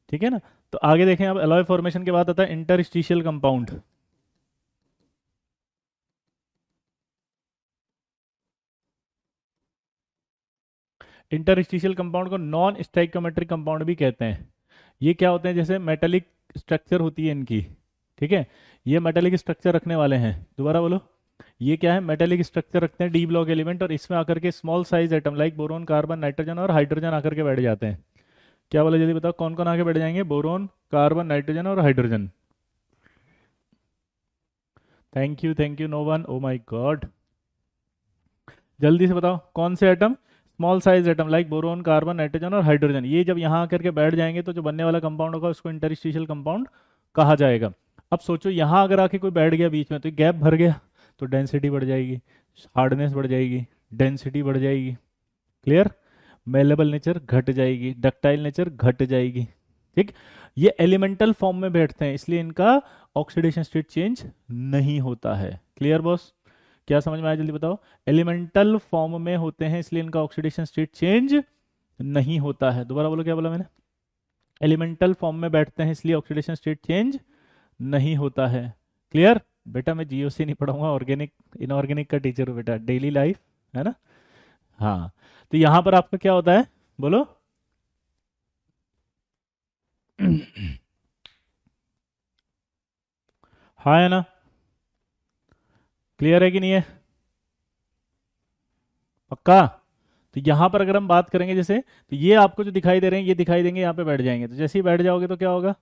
ठीक है ना। तो आगे देखें, अब एलॉय फॉर्मेशन के बाद आता है इंटरस्टिशियल कंपाउंड। इंटरस्टिशियल कंपाउंड को नॉन स्टोइकियोमेट्रिक कंपाउंड भी कहते हैं। ये क्या होते हैं, जैसे मेटेलिक स्ट्रक्चर होती है इनकी। ठीक है, ये मेटेलिक स्ट्रक्चर रखने वाले हैं, दोबारा बोलो, ये क्या है, मेटेलिक स्ट्रक्चर रखते हैं डी ब्लॉक एलिमेंट, और इसमें आकर के small size atom like boron carbon nitrogen और हाइड्रोजन आकर के बैठ जाते हैं। क्या बोला जल्दी बताओ, कौन कौन आके बैठ जाएंगे, बोरोन कार्बन नाइट्रोजन और hydrogen. Thank you know one, oh my God. जल्दी से बताओ कौन से atom, small size atom like boron carbon nitrogen और हाइड्रोजन, ये जब यहाँ आकर के बैठ जाएंगे तो जो बनने वाला कंपाउंड होगा उसको इंटरस्टिशियल कंपाउंड कहा जाएगा। अब सोचो यहाँ अगर आके कोई बैठ गया बीच में तो गैप भर गया, तो डेंसिटी बढ़ जाएगी, हार्डनेस बढ़ जाएगी, डेंसिटी बढ़ जाएगी। क्लियर? मेलेबल नेचर घट जाएगी, डक्टाइल नेचर घट जाएगी। ठीक, ये एलिमेंटल फॉर्म में बैठते हैं इसलिए इनका ऑक्सीडेशन स्टेट चेंज नहीं होता है। Clear boss? क्या समझ में आया, जल्दी बताओ। एलिमेंटल फॉर्म में होते हैं इसलिए इनका ऑक्सीडेशन स्टेट चेंज नहीं होता है। दोबारा बोलो, क्या बोला मैंने, एलिमेंटल फॉर्म में बैठते हैं इसलिए ऑक्सीडेशन स्टेट चेंज नहीं होता है। क्लियर? बेटा मैं जीओसी नहीं पढ़ाऊंगा, ऑर्गेनिक इनऑर्गेनिक का टीचर हूँ बेटा, डेली लाइफ, है ना। हाँ, तो यहां पर आपका क्या होता है, बोलो। हाँ है ना, क्लियर है कि नहीं है, पक्का? तो यहां पर अगर हम बात करेंगे जैसे, तो ये आपको जो दिखाई दे रहे हैं ये दिखाई देंगे, यहाँ पे बैठ जाएंगे, तो जैसे ही बैठ जाओगे तो क्या होगा,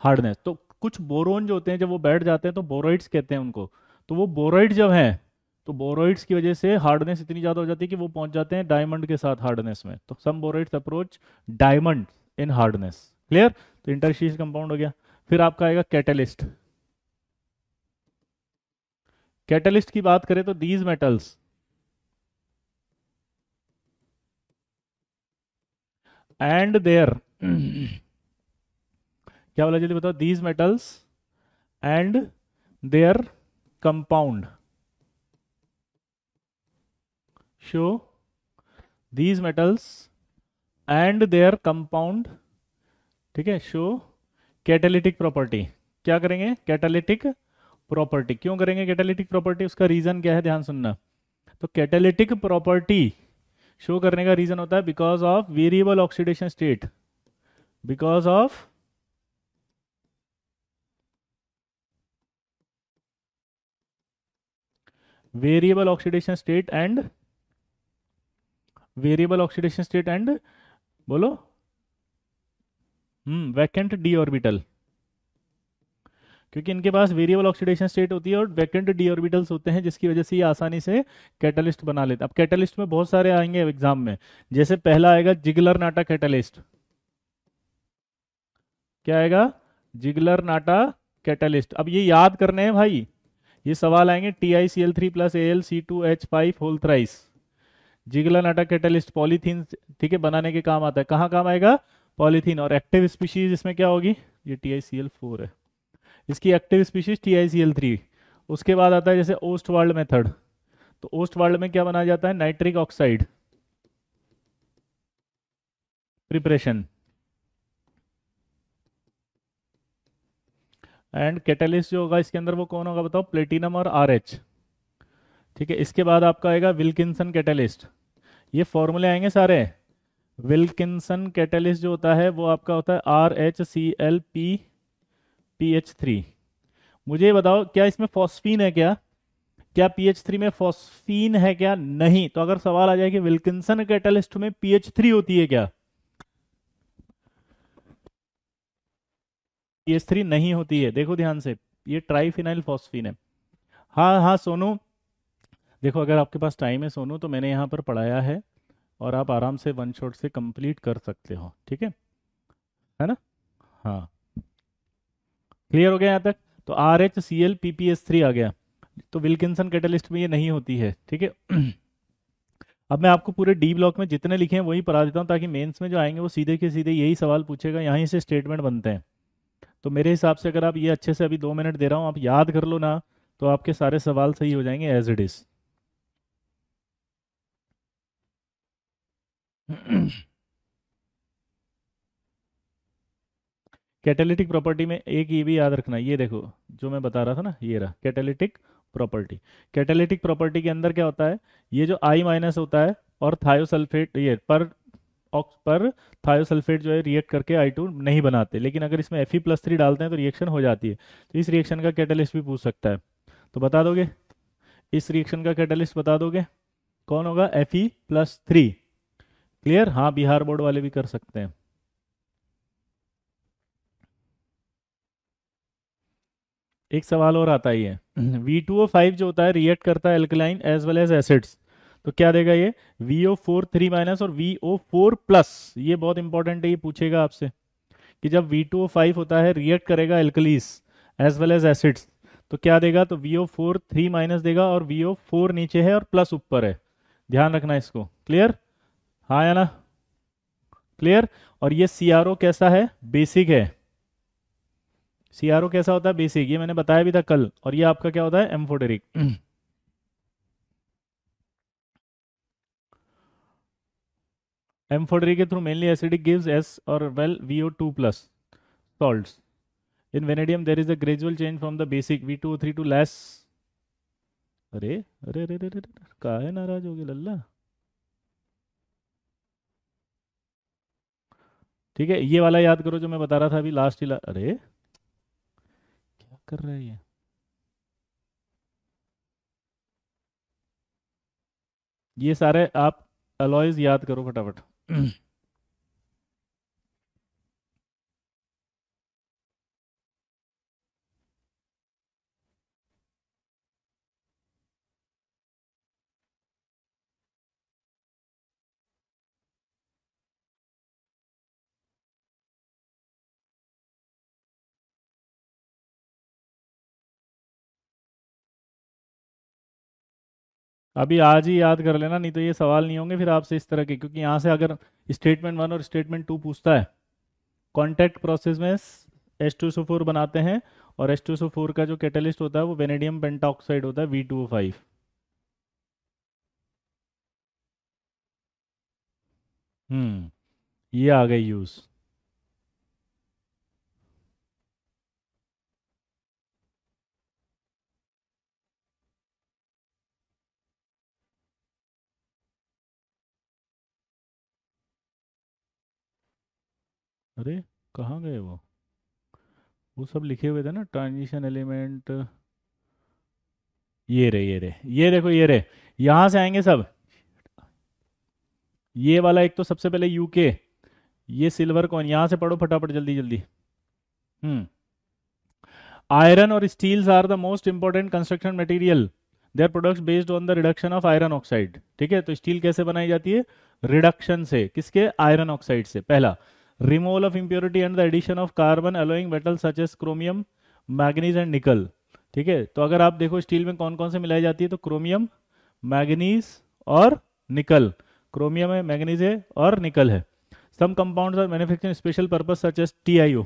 हार्डनेस। तो कुछ बोरोन जो होते हैं जब वो बैठ जाते हैं तो बोरोइड्स कहते हैं उनको, तो वो बोरोइड जब हैं तो बोरोइड्स की वजह से हार्डनेस इतनी ज़्यादा हो जाती है कि वो पहुंच जाते हैं डायमंड के साथ हार्डनेस में, तो some borides approach diamond in hardness. Clear? तो इंटरस्टिशियल कंपाउंड हो गया। फिर आपका आएगा कैटलिस्ट। कैटलिस्ट की बात करें तो दीज मेटल्स एंड देयर क्या बोला जल्दी बताओ, these metals and there compound show, these metals and there compound, ठीक है, शो कैटालिटिक प्रॉपर्टी। क्या करेंगे, कैटालिटिक प्रॉपर्टी। क्यों करेंगे कैटालिटिक प्रॉपर्टी, उसका रीजन क्या है, ध्यान सुनना। तो कैटालिटिक प्रॉपर्टी शो करने का रीजन होता है because of variable oxidation state, because of variable oxidation state and variable oxidation state and, बोलो, वैकेंट डी ऑर्बिटल। क्योंकि इनके पास वेरिएबल ऑक्सीडेशन स्टेट होती है और वैकेंट डी ऑर्बिटल्स होते हैं, जिसकी वजह से ये आसानी से कैटलिस्ट बना लेते हैं। अब कैटलिस्ट में बहुत सारे आएंगे एग्जाम में, जैसे पहला आएगा जिगलर नाटा कैटलिस्ट। क्या आएगा, जिगलर नाटा कैटलिस्ट। अब ये याद करने हैं भाई, ये सवाल आएंगे TiCl3 plus AlC2H5 whole thrice. Ziegler Natta catalyst polythene, ठीक है, बनाने के काम आता है। कहाँ काम आएगा, पॉलीथीन। और एक्टिव स्पीशीज इसमें क्या होगी, ये TiCl4 है, इसकी एक्टिव स्पीशीज TiCl3। उसके बाद आता है जैसे ओस्टवाल्ड मेथड, तो ओस्टवाल्ड में क्या बनाया जाता है, nitric oxide preparation. And catalyst जो होगा इसके अंदर वो कौन होगा बताओ, प्लेटिनम और RH। ठीक है, इसके बाद आपका आएगा विल्किंसन कैटलिस्ट। ये फॉर्मूले आएंगे सारे। विल्किंसन कैटलिस्ट जो होता है वो आपका होता है RHClPPH3। मुझे ये बताओ क्या इसमें फॉस्फीन है क्या, क्या पीएच 3 में फॉस्फीन है क्या? नहीं। तो अगर सवाल आ जाए कि विल्किंसन कैटलिस्ट में पीएच 3 होती है क्या? पीएच 3 नहीं होती है, देखो ध्यान से, ये ट्राइफिनाइल फॉस्फीन है। हाँ हाँ सोनू, देखो अगर आपके पास टाइम है सोनू, तो मैंने यहाँ पर पढ़ाया है और आप आराम से वन शॉट से कंप्लीट कर सकते हो, ठीक है ना? हाँ, क्लियर हो गया यहाँ तक? तो RHCl PPS3 आ गया। तो विल्किंसन कैटलिस्ट में ये नहीं होती है, ठीक है। अब मैं आपको पूरे डी ब्लॉक में जितने लिखे हैं वही पढ़ा देता हूँ, ताकि मेंस में जो आएंगे वो सीधे के सीधे यही सवाल पूछेगा, यहीं से स्टेटमेंट बनते हैं। तो मेरे हिसाब से अगर आप ये अच्छे से, अभी 2 मिनट दे रहा हूँ, आप याद कर लो ना, तो आपके सारे सवाल सही हो जाएंगे as it is. Catalytic property में एक ये भी याद रखना, ये देखो जो मैं बता रहा था ना, ये रहा कैटालिटिक प्रॉपर्टी। कैटालिटिक प्रॉपर्टी के अंदर क्या होता है, ये जो I माइनस होता है और थायोसल्फेट, ये पर थायोसल्फेट जो है रिएक्ट करके I2 नहीं बनाते, लेकिन अगर इसमें Fe+3 डालते हैं तो रिएक्शन हो जाती है। तो इस रिएक्शन का कैटलिस्ट भी पूछ सकता है, तो बता दोगे? इस रिएक्शन का कैटलिस्ट बता दोगे कौन होगा? Fe+3। क्लियर? हाँ, बिहार बोर्ड वाले भी कर सकते हैं। एक सवाल और आता ही है। V2O5 जो होता है रिएक्ट करता है alkaline as well as acids, तो क्या देगा ये? VO4 3- और VO4+। ये बहुत इंपॉर्टेंट है, ये पूछेगा आपसे कि जब V2O5 होता है रिएक्ट करेगा एल्कलीस एज वेल एज एसिड्स, तो क्या देगा? तो VO4 3- देगा, और VO4 नीचे है और प्लस ऊपर है। ध्यान रखना इसको। क्लियर? हाँ या ना? क्लियर? और ये CRO कैसा है? बेसिक है। CRO कैसा होता है? बेसिक। ये मैंने बताया भी था कल। और ये आपका क्या होता है? एम्फोटेरिक। एम्फोटेरिक के through mainly acidic gives S और well VO2+ salts. In vanadium there is a gradual change from the basic V2O3 to less। अरे अरे अरे अरे अरे, काहे नाराज हो गए लल्ला? ठीक है, ये वाला याद करो जो मैं बता रहा था अभी लास्ट ही अरे क्या कर रहा है ये? ये सारे आप अलॉयज याद करो फटाफट। अभी आज ही याद कर लेना, नहीं तो ये सवाल नहीं होंगे फिर आपसे इस तरह के, क्योंकि यहाँ से अगर स्टेटमेंट 1 और स्टेटमेंट 2 पूछता है, कॉन्टैक्ट प्रोसेस में H2SO4 बनाते हैं, और H2SO4 का जो कैटलिस्ट होता है वो वेनेडियम पेंटाऑक्साइड होता है V2O5। ये आ गई यूज। अरे कहाँ गए वो सब लिखे हुए थे ना, ट्रांजिशन एलिमेंट। ये रहे, ये रहे, ये देखो, ये रहे। यहाँ से आएंगे सब। ये वाला एक तो सबसे पहले यूके, ये सिल्वर कौन, यहाँ से पढ़ो फटाफट जल्दी जल्दी। हम्म आयरन और steels are the most important construction material. They are products based on the reduction of iron oxide. ठीक है, तो स्टील कैसे बनाई जाती है? रिडक्शन से। किसके? आयरन ऑक्साइड से। पहला, removal of impurity and the addition of carbon alloying metal such as chromium, manganese and nickel. ठीक है, तो अगर आप देखो स्टील में कौन कौन से मिलाई जाती है, तो क्रोमियम, मैग्नीज और निकल। क्रोमियम है, मैग्नीज है और निकल है। Some compounds are manufactured special purpose such as TiO।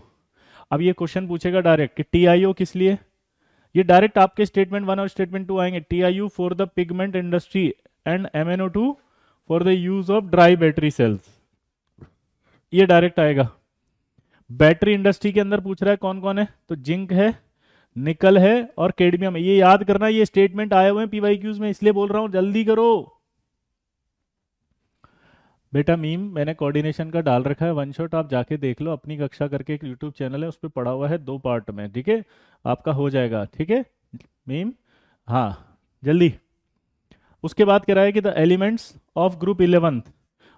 अब ये क्वेश्चन पूछेगा डायरेक्ट कि TiO किस लिए। ये डायरेक्ट आपके स्टेटमेंट 1 और स्टेटमेंट 2 आएंगे। TiO for the pigment industry and MnO2 for the use of dry battery cells. ये डायरेक्ट आएगा। बैटरी इंडस्ट्री के अंदर पूछ रहा है कौन कौन है, तो जिंक है, निकल है और कैडमियम है। ये याद करना, ये स्टेटमेंट आए हुए हैं PYQs में, इसलिए बोल रहा हूं जल्दी करो। बेटा मीम मैंने कोऑर्डिनेशन का डाल रखा है, वन शॉट आप जाके देख लो, अपनी कक्षा करके एक यूट्यूब चैनल है, उस पर पड़ा हुआ है 2 पार्ट में। ठीक है, आपका हो जाएगा। ठीक है मीम? हाँ, जल्दी। उसके बाद कह रहा है कि the elements of group 11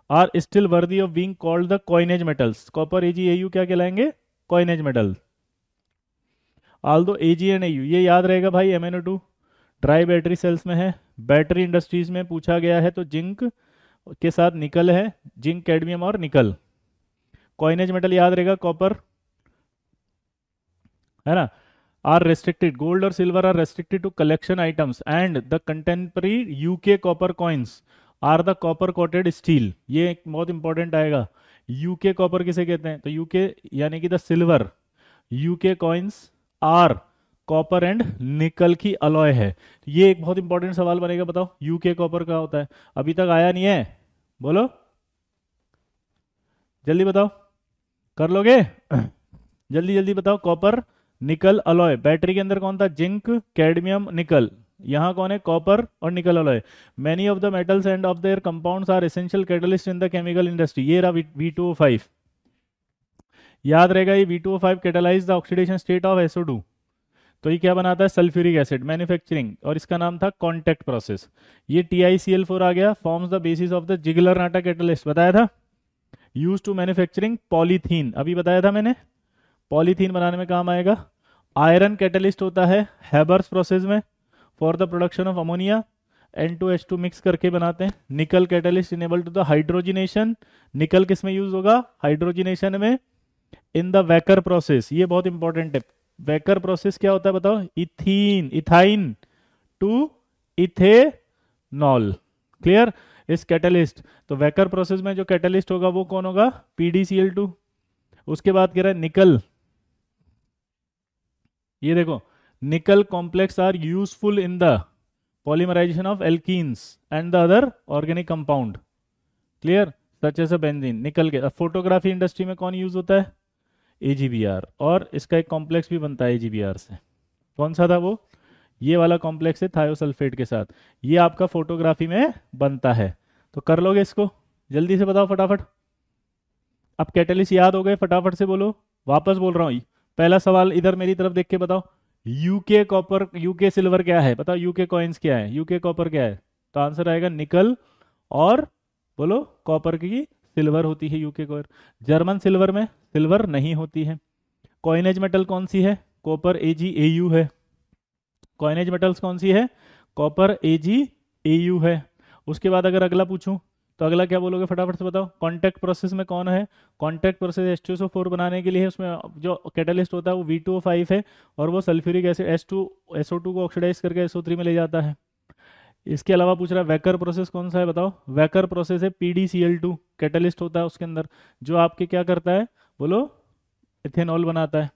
are still worthy of being called the coinage metals. Copper, AG, AU क्या कहलाएंगे? Coinage metal. Although AG and AU, ये याद रहेगा भाई, MnO2 ड्राई बैटरी सेल्स में है। बैटरी इंडस्ट्रीज में पूछा गया है तो जिंक के साथ निकल है, जिंक, कैडमियम और निकल। कॉइनेज मेटल याद रहेगा, कॉपर, है ना। आर रेस्ट्रिक्टेड, गोल्ड और silver are restricted to collection items and the contemporary UK copper coins are the copper coated steel. ये एक बहुत इंपॉर्टेंट आएगा। यूके कॉपर किसे कहते हैं? तो यूके यानी कि the silver, UK coins are copper and nickel की अलॉय है। ये एक बहुत इंपॉर्टेंट सवाल बनेगा, बताओ यूके कॉपर का होता है। अभी तक आया नहीं है, बोलो जल्दी बताओ, कर लोगे? जल्दी जल्दी बताओ। कॉपर निकल अलॉय, बैटरी के अंदर कौन था? जिंक, कैडमियम, निकल। यहाँ कौन है? कॉपर और nickel alloy. Many of the metals and of their compounds are essential catalyst in the chemical industry. ये रहा V2O5, याद रहेगा ये V2O5 catalyse the oxidation state of SO2। तो ये क्या बनाता है? सल्फ्यूरिक एसिड, मैन्युफैक्चरिंग, और इसका नाम था कॉन्टैक्ट प्रोसेस। ये TiCl4 आ गया, forms the basis of the Ziggler Natta catalyst, बताया था। यूज टू मैन्युफैक्चरिंग पॉलीथीन, अभी बताया था मैंने, पॉलीथीन बनाने में काम आएगा। आयरन कैटलिस्ट होता है हैबर्स प्रोसेस में for the production of ammonia, N2H2 mix करके बनाते हैं। Nickel catalyst enable to the hydrogenation, nickel किस में यूज होगा? हाइड्रोजिनेशन में। इन द वैकर प्रोसेस, ये बहुत इंपॉर्टेंट है। वैकर प्रोसेस क्या होता है बताओ? Ethene, ethyne to ethanol, clear. इस कैटलिस्ट, तो वैकर प्रोसेस में जो कैटलिस्ट होगा वो कौन होगा? PdCl2। उसके बाद कह रहा है निकल, ये देखो, nickel complex are useful in the polymerisation of alkenes and the other organic compound, clear, such as a benzene. Nickel के फोटोग्राफी इंडस्ट्री में कौन यूज होता है? AgBr, और इसका एक कॉम्प्लेक्स भी बनता है AgBr से। कौन सा था वो? ये वाला कॉम्प्लेक्स है थायोसल्फेट के साथ, ये आपका फोटोग्राफी में बनता है। तो कर लोगे इसको? जल्दी से बताओ फटाफट। अब कैटलिस्ट याद हो गए, फटाफट से बोलो। वापस बोल रहा हूँ, पहला सवाल इधर मेरी तरफ देख के बताओ। यूके कॉपर, यूके सिल्वर क्या है? बताओ यूके कॉइन्स क्या है? यूके कॉपर क्या है? तो आंसर आएगा निकल, और बोलो कॉपर की सिल्वर होती है यूके कॉपर। जर्मन सिल्वर में सिल्वर नहीं होती है। कॉइनेज मेटल कौन सी है? कॉपर, AgAu है। कॉइनेज मेटल्स कौन सी है? कॉपर, AgAu है। उसके बाद अगर अगला पूछूं तो अगला क्या बोलोगे? फटाफट से बताओ। कॉन्टैक्ट प्रोसेस में कौन है? कॉन्टैक्ट प्रोसेस H2SO4 बनाने के लिए है, उसमें जो कैटलिस्ट होता है वो V2O5 है, और वो सल्फ्यूरिक एसिड SO2 को ऑक्सीडाइज करके SO3 में ले जाता है। इसके अलावा पूछ रहा है वैकर प्रोसेस कौन सा है, बताओ। वैकर प्रोसेस है PdCl2, कैटलिस्ट होता है उसके अंदर, जो आपके क्या करता है, बोलो, इथेनॉल बनाता है।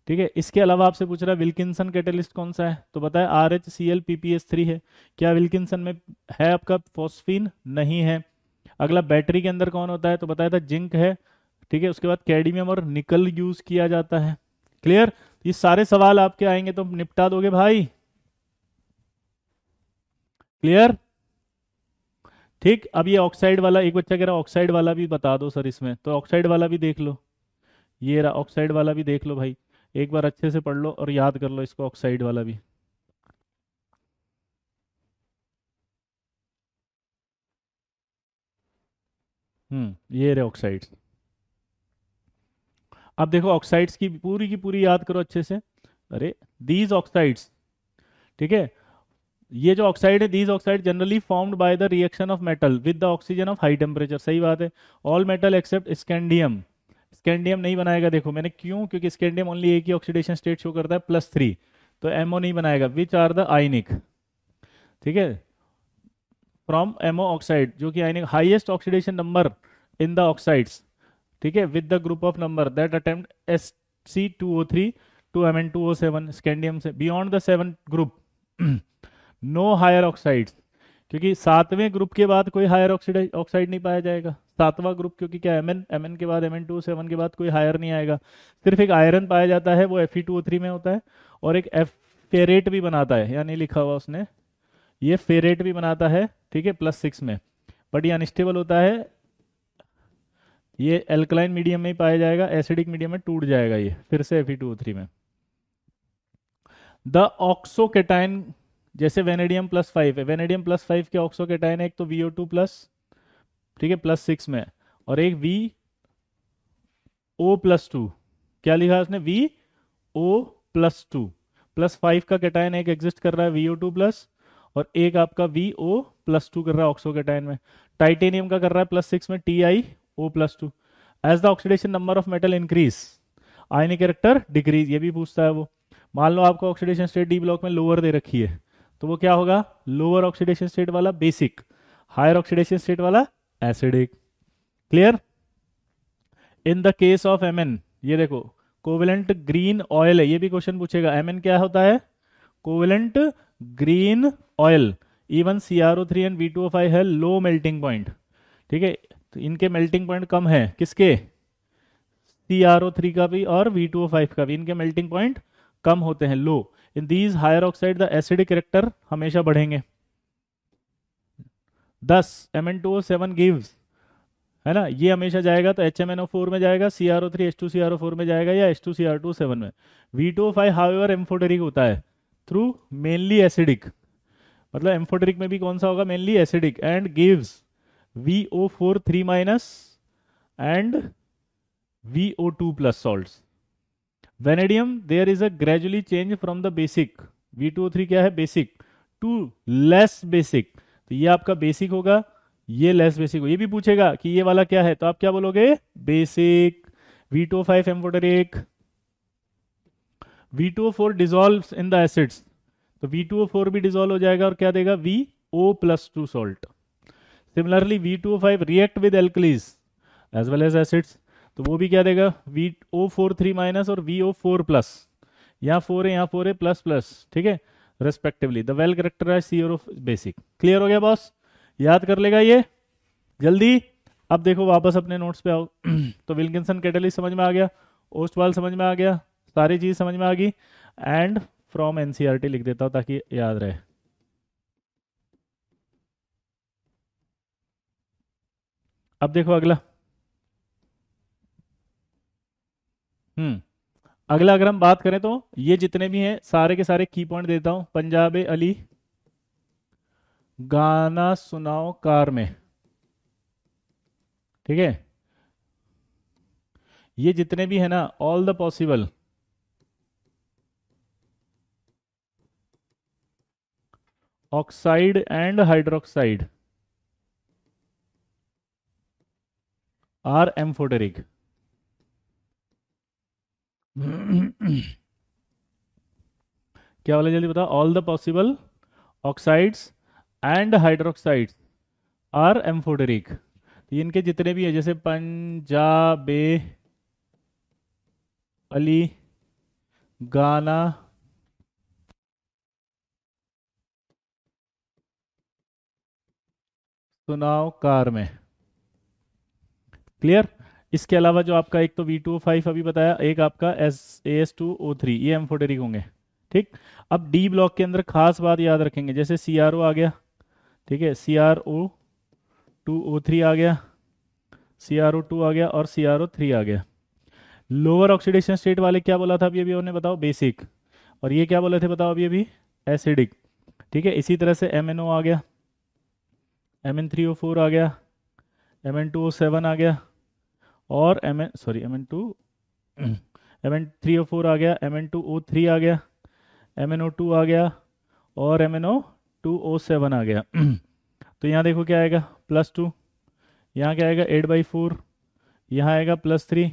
ठीक है, इसके अलावा आपसे पूछ रहा है विल्किंसन कैटलिस्ट कौन सा है, तो बताए RHCl PPS3 है। क्या विल्किंसन में है आपका फॉस्फीन? नहीं है। अगला बैटरी के अंदर कौन होता है, तो बताया था जिंक है। ठीक है, उसके बाद कैडमियम और निकल यूज किया जाता है। क्लियर? ये सारे सवाल आपके आएंगे तो निपटा दोगे भाई। क्लियर? ठीक। अब ये ऑक्साइड वाला, एक बच्चा कह रहा है ऑक्साइड वाला भी बता दो सर इसमें, तो ऑक्साइड वाला भी देख लो। ये रहा ऑक्साइड वाला भी, देख लो भाई, एक बार अच्छे से पढ़ लो और याद कर लो इसको, ऑक्साइड वाला भी। ये रहे ऑक्साइड्स। अब देखो ऑक्साइड्स की पूरी याद करो अच्छे से। अरे, दीज ऑक्साइड्स, ठीक है, ये जो ऑक्साइड है, these oxide generally formed by the reaction of metal with the oxygen of high temperature. सही बात है। All metal except scandium, scandium नहीं बनाएगा। देखो मैंने क्यों, क्योंकि स्कैंडियम ओनली एक ही ऑक्सीडेशन स्टेट शो करता है +3, तो MO नहीं बनाएगा। विच आर द आयनिक, ठीक है, फ्रॉम MO ऑक्साइड, जो कि ionic highest oxidation number in the oxides, ठीक है, with the group of number that attempt Sc2O3 to Mn2O7 scandium से beyond the 7 group no higher oxides. क्योंकि 7वें ग्रुप के बाद कोई हायर ऑक्साइड नहीं पाया जाएगा। 7वां ग्रुप क्योंकि क्या, Mn के बाद Mn2O7 के बाद कोई हायर नहीं आएगा। सिर्फ एक आयरन पाया जाता है, वो Fe2O3 में होता है, और एक फेरेट भी बनाता है, यहाँ नहीं लिखा हुआ उसने, ये फेरेट भी बनाता है, ठीक है, +6 में, बट ये अनस्टेबल होता है। ये एल्कलाइन मीडियम में ही पाया जाएगा, एसिडिक मीडियम में टूट जाएगा ये फिर से Fe2O3 में। द ऑक्सोकेटाइन जैसे वेनेडियम +5 है, वेनेडियम +5 के ऑक्सो कैटायन है, एक तो VO2 प्लस, ठीक है, +6 में, और एक VO+2, क्या लिखा है उसने, VO+2, +5 का कैटायन एक एग्जिस्ट कर रहा है VO2 प्लस, और एक आपका VO+2 कर रहा है ऑक्सो कैटायन में। टाइटेनियम का कर रहा है +6 में TiO+2। As the oxidation number of metal increase, ionic character decrease, ये भी पूछता है वो। मान लो आपको ऑक्सीडेशन स्टेट डी ब्लॉक में लोअर दे रखी है, तो वो क्या होगा, लोअर ऑक्सीडेशन स्टेट वाला बेसिक, हायर ऑक्सीडेशन स्टेट वाला acidic. Clear. In the case of Mn, ये देखो कोवेलेंट ग्रीन ऑयल है, ये भी क्वेश्चन पूछेगा, Mn क्या होता है, covalent green oil. Even CrO3 and V2O5 है लो मेल्टिंग पॉइंट, ठीक है, तो इनके मेल्टिंग पॉइंट कम है, किसके, CrO3 का भी और V2O5 का भी, इनके मेल्टिंग पॉइंट कम होते हैं, low. In these higher oxide the acidic character हमेशा बढ़ेंगे। 10 Mn2O7 गिव्स, है ना, ये हमेशा जाएगा तो HMnO4 में जाएगा, CrO3 H2CrO4 में जाएगा, या H2Cr2 7 में। V2O5 हाउएवर एम्फोटेरिक होता है थ्रू मेनली एसिडिक, मतलब एम्फोटेरिक में भी कौन सा होगा, mainly acidic, and gives VO4 3- and VO2 plus salts. Vanadium there is a gradually change from the basic, V2O3 क्या है, बेसिक, टू लेस बेसिक, तो ये आपका बेसिक होगा, ये लेस बेसिक हो। ये भी पूछेगा कि ये वाला क्या है, तो आप क्या बोलोगे, basic. V2O5 amphoteric, V2O4 dissolve in the acids, तो V2O4 भी डिजोल्व हो जाएगा और क्या देगा, VO+2 salt. Similarly V2O5 react with alkalis as well as acids, तो वो भी क्या देगा, VO4 3- और VO4 प्लस, यहाँ 4 है यहाँ 4 है, प्लस प्लस, ठीक है, respectively. The well characterised CO basic. Clear हो गया बॉस, याद कर लेगा ये जल्दी। अब देखो वापस अपने नोट्स पे आओ। तो विल्किंसन कैटलिस्ट समझ में आ गया, ओस्टवाल समझ में आ गया, सारी चीज समझ में आ गई, एंड फ्रॉम NCERT लिख देता हूँ ताकि याद रहे। अब देखो अगला, अगला अगर हम बात करें तो ये जितने भी हैं सारे के सारे की पॉइंट देता हूं। पंजाब अली गाना सुनाओ कार में, ठीक है, ये जितने भी है ना, all the possible oxide and hydroxide are amphoteric. क्या वाला, जल्दी बताओ, all the possible oxides and hydroxides are amphoteric. इनके जितने भी है, जैसे पंजाबे अली गाना सुनाओ कार में। क्लियर। इसके अलावा जो आपका एक तो V2O5 अभी बताया, एक आपका AS2O3, ये एम्फोटेरिक होंगे, ठीक। अब डी ब्लॉक के अंदर खास बात याद रखेंगे, जैसे CrO आ गया, ठीक है, CrO2O3 आ गया, CrO2 आ गया और CrO3 आ गया। लोअर ऑक्सीडेशन स्टेट वाले क्या बोला था अभी अभी उन्होंने, बताओ, बेसिक, और ये क्या बोले थे बताओ अभी अभी, एसिडिक, ठीक है। इसी तरह से MnO आ गया, Mn3O4 आ गया, Mn2O7 आ गया, और Mn3O4 आ गया, Mn2O3 आ गया, MnO2 आ गया, और MnO2O7 आ गया। तो यहाँ देखो क्या आएगा, +2, यहाँ क्या आएगा 8/4, यहाँ आएगा +3,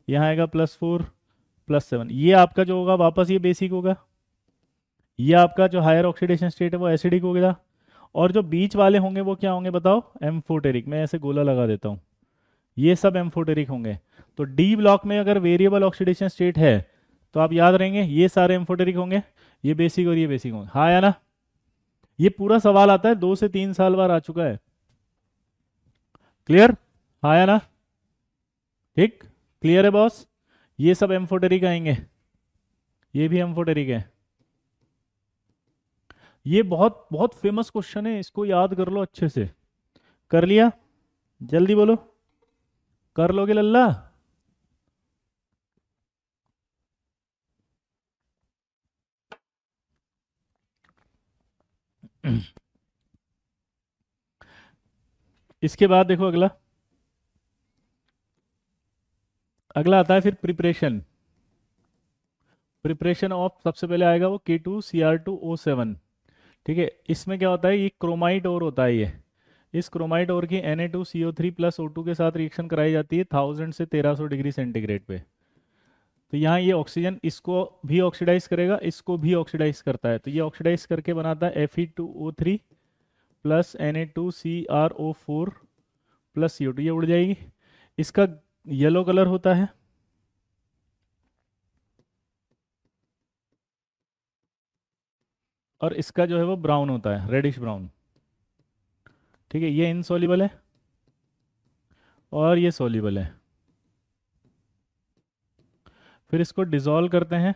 यहाँ आएगा +4 +7। ये आपका जो होगा वापस ये बेसिक होगा, ये आपका जो हायर ऑक्सीडेशन स्टेट है वो एसिडिक हो गया, और जो बीच वाले होंगे वो क्या होंगे बताओ, एम्फोटेरिक। मैं ऐसे गोला लगा देता हूँ, ये सब एम्फोटेरिक होंगे। तो डी ब्लॉक में अगर वेरिएबल ऑक्सीडेशन स्टेट है तो आप याद रहेंगे ये सारे एम्फोटेरिक होंगे, ये बेसिक और ये बेसिक होंगे, हाँ या ना। ये पूरा सवाल आता है 2 से 3 साल बार आ चुका है। क्लियर, हाँ या ना, ठीक, क्लियर है बॉस। ये सब एम्फोटेरिक आएंगे, ये भी एम्फोटेरिक है। ये बहुत बहुत फेमस क्वेश्चन है, इसको याद कर लो अच्छे से। कर लिया, जल्दी बोलो, कर लोगे लल्ला। इसके बाद देखो अगला, अगला आता है फिर प्रिपरेशन। प्रिपरेशन ऑफ सबसे पहले आएगा वो K2Cr2O7। ठीक है, इसमें क्या होता है, ये क्रोमाइट ओर होता है ये। इस क्रोमाइट ओर की Na2CO3 प्लस O2 के साथ रिएक्शन कराई जाती है 1000 से 1300 डिग्री सेंटीग्रेड पे। तो यहाँ ये ऑक्सीजन इसको भी ऑक्सीडाइज करेगा, इसको भी ऑक्सीडाइज करता है, तो ये ऑक्सीडाइज करके बनाता है Fe2O3 plus Na2CrO4 plus CO2, ये उड़ जाएगी। इसका येलो कलर होता है, और इसका जो है वो ब्राउन होता है, रेडिश ब्राउन। ठीक है, ये इनसॉल्युबल है और ये सॉल्युबल है। फिर इसको डिसॉल्व करते हैं,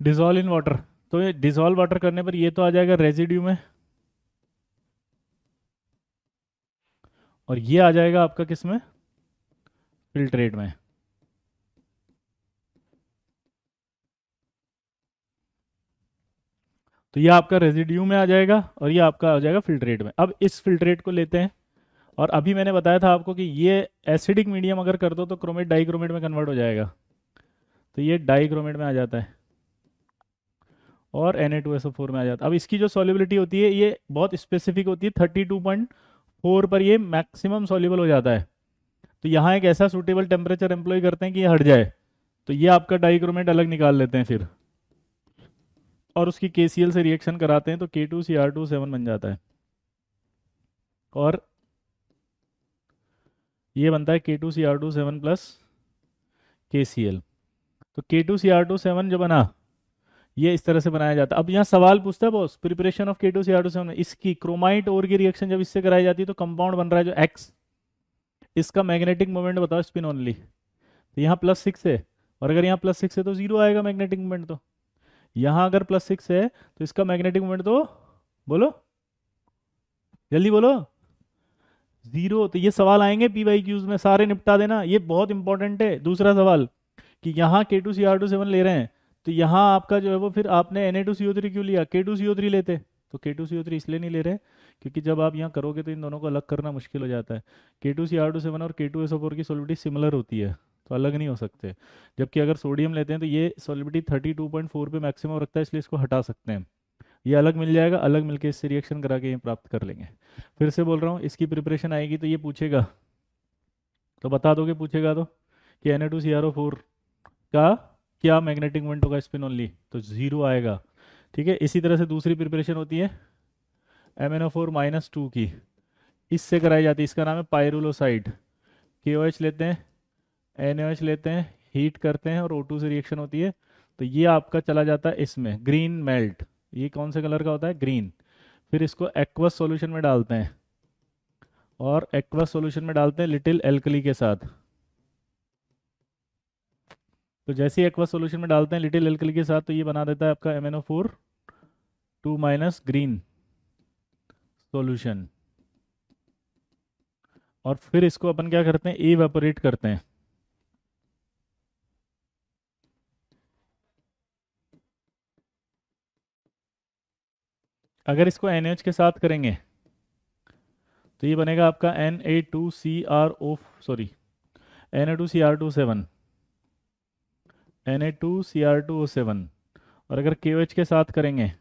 डिसॉल्व इन वाटर। तो ये डिसॉल्व वाटर करने पर ये तो आ जाएगा रेजिड्यू में, और ये आ जाएगा आपका किस में, फिल्ट्रेट में। तो ये आपका रेजिड्यू में आ जाएगा और ये आपका आ जाएगा फिल्ट्रेट में। अब इस फिल्ट्रेट को लेते हैं, और अभी मैंने बताया था आपको कि ये एसिडिक मीडियम अगर कर दो तो क्रोमेट डाइक्रोमेट में कन्वर्ट हो जाएगा, तो ये डाइक्रोमेट में आ जाता है और Na2SO4 में आ जाता है। अब इसकी जो सॉल्युबिलिटी होती है ये बहुत स्पेसिफिक होती है, 32.4 पर ये मैक्सिमम सॉल्युबल हो जाता है। तो यहाँ एक ऐसा सूटेबल टेम्परेचर एम्प्लॉय करते हैं कि ये हट जाए, तो ये आपका डाइक्रोमेट अलग निकाल लेते हैं फिर, और उसकी KCl से रिएक्शन कराते हैं तो K2Cr2O7 बन जाता है, और ये बनता है K2Cr2O7 प्लस KCl। तो K2Cr2O7 जो बना, ये इस तरह से बनाया जाता है। अब यहाँ सवाल पूछता है बॉस, प्रिपरेशन ऑफ K2Cr2O7 में इसकी क्रोमाइट और की रिएक्शन जब इससे कराई जाती है तो कंपाउंड बन रहा है जो X, इसका मैग्नेटिक मोमेंट बताओ स्पिन ओनली। तो यहाँ +6 है, और अगर यहाँ +6 है तो 0 आएगा मैग्नेटिक मोमेंट। तो यहाँ अगर +6 है तो इसका मैग्नेटिक मोमेंट तो बोलो, जल्दी बोलो, 0। तो ये सवाल आएंगे PYQs में, सारे निपटा देना, ये बहुत इंपॉर्टेंट है। दूसरा सवाल कि यहाँ K2Cr2O7 ले रहे हैं, तो यहाँ आपका जो है वो, फिर आपने Na2CO3 क्यों लिया, K2CO3 लेते। तो K2CO3 इसलिए नहीं ले रहे क्योंकि जब आप यहाँ करोगे तो इन दोनों को अलग करना मुश्किल हो जाता है। K2Cr2O7 और K2SO4 की सॉल्युबिलिटी सिमिलर होती है, तो अलग नहीं हो सकते। जबकि अगर सोडियम लेते हैं तो ये सॉल्युबिलिटी 32.4 पे मैक्सिमम रखता है, इसलिए इसको हटा सकते हैं। ये अलग मिल जाएगा, अलग मिलके इससे रिएक्शन करा के ये प्राप्त कर लेंगे। फिर से बोल रहा हूँ, इसकी प्रिपरेशन आएगी तो ये पूछेगा, तो बता दोगे पूछेगा तो, कि Na2CrO4 का क्या मैग्नेटिक मोमेंट होगा स्पिन ओनली, तो 0 आएगा। ठीक है, इसी तरह से दूसरी प्रिपरेशन होती है MnO4-2 की, इससे कराई जाती है, इसका नाम है पायरुलोसाइड। KOH लेते हैं, NaOH लेते हैं, हीट करते हैं और O2 से रिएक्शन होती है, तो ये आपका चला जाता है इसमें ग्रीन मेल्ट। ये कौन से कलर का होता है, ग्रीन। फिर इसको एक्वस सॉल्यूशन में डालते हैं, और एक्वस सॉल्यूशन में डालते हैं लिटिल एल्कली के साथ। तो जैसे ही एक्वस सॉल्यूशन में डालते हैं लिटिल एल्कली के साथ, तो ये बना देता है आपका MnO4 2- ग्रीन सॉल्यूशन। और फिर इसको अपन क्या करते हैं, इवेपोरेट करते हैं। अगर इसको NaOH के साथ करेंगे तो ये बनेगा आपका Na2CrO, सॉरी, Na2Cr2O7, Na2Cr2O7। और अगर KOH के साथ करेंगे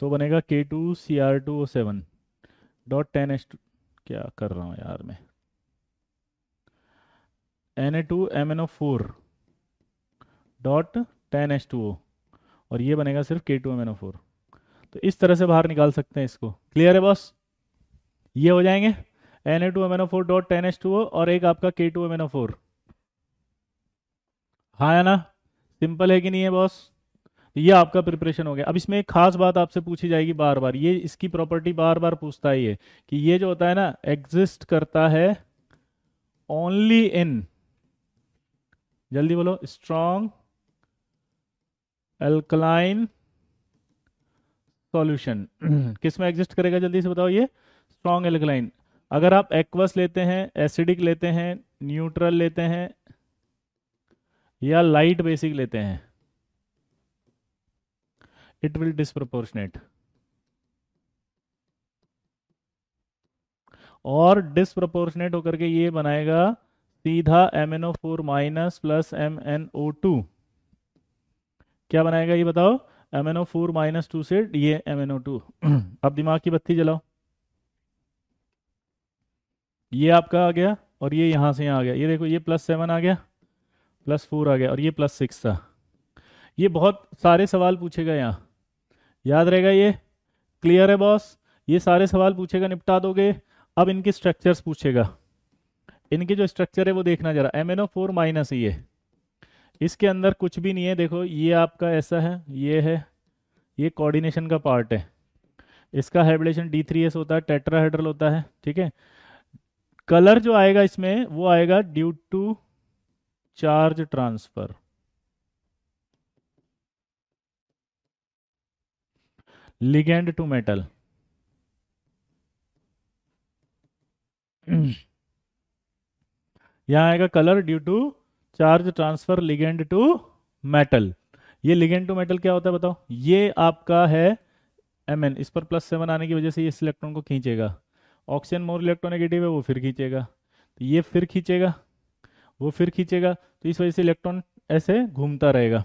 तो बनेगा K2Cr2O7 .10H2, क्या कर रहा हूँ यार मैं, Na2MnO4 .10H2O, और ये बनेगा सिर्फ K2MnO4। तो इस तरह से बाहर निकाल सकते हैं इसको। क्लियर है बॉस, ये हो जाएंगे Na2MnO4 .10H2O और एक आपका K2MnO4। हाँ है ना, सिंपल है कि नहीं है बॉस। ये आपका प्रिपरेशन हो गया। अब इसमें एक खास बात आपसे पूछी जाएगी बार बार, ये इसकी प्रॉपर्टी बार बार पूछता है ये, कि ये जो होता है ना, एग्जिस्ट करता है ओनली इन, जल्दी बोलो, स्ट्रॉन्ग अल्कलाइन सॉल्यूशन। किस में एग्जिस्ट करेगा, जल्दी से बताओ, ये स्ट्रॉन्ग एल्कलाइन। अगर आप एक्वस लेते हैं, एसिडिक लेते हैं, न्यूट्रल लेते हैं, या लाइट बेसिक लेते हैं, इट विल डिसप्रोपोर्शनेट। और डिसप्रोपोर्शनेट होकर के ये बनाएगा सीधा MnO4 माइनस प्लस MnO2। क्या बनाएगा ये बताओ? MnO4 माइनस 2 से ये MnO2। अब दिमाग की बत्ती जलाओ। ये आपका आ गया और ये यहाँ से यहाँ आ गया, ये देखो ये +7 आ गया, +4 आ गया और ये +6 था। ये बहुत सारे सवाल पूछेगा यहाँ, याद रहेगा ये? क्लियर है बॉस? ये सारे सवाल पूछेगा, निपटा दोगे। अब इनके स्ट्रक्चर्स पूछेगा, इनके जो स्ट्रक्चर है वो देखना जरा। MnO4 माइनस ये, इसके अंदर कुछ भी नहीं है, देखो ये आपका ऐसा है, ये कोऑर्डिनेशन का पार्ट है। इसका हाइब्रिडेशन D3S होता है, टेट्राहेड्रल होता है, ठीक है। कलर जो आएगा इसमें वो आएगा due to charge transfer. Ligand to metal, यहाँ आएगा colour due to charge transfer ligand to metal. ये लिगेंड टू मेटल क्या होता है बताओ? ये आपका है Mn, इस पर +7 आने की वजह से ये इस इलेक्ट्रॉन को खींचेगा। ऑक्सीजन मोर इलेक्ट्रोनेगेटिव है, वो फिर खींचेगा, तो ये फिर खींचेगा, वो फिर खींचेगा, तो इस वजह से इलेक्ट्रॉन ऐसे घूमता रहेगा।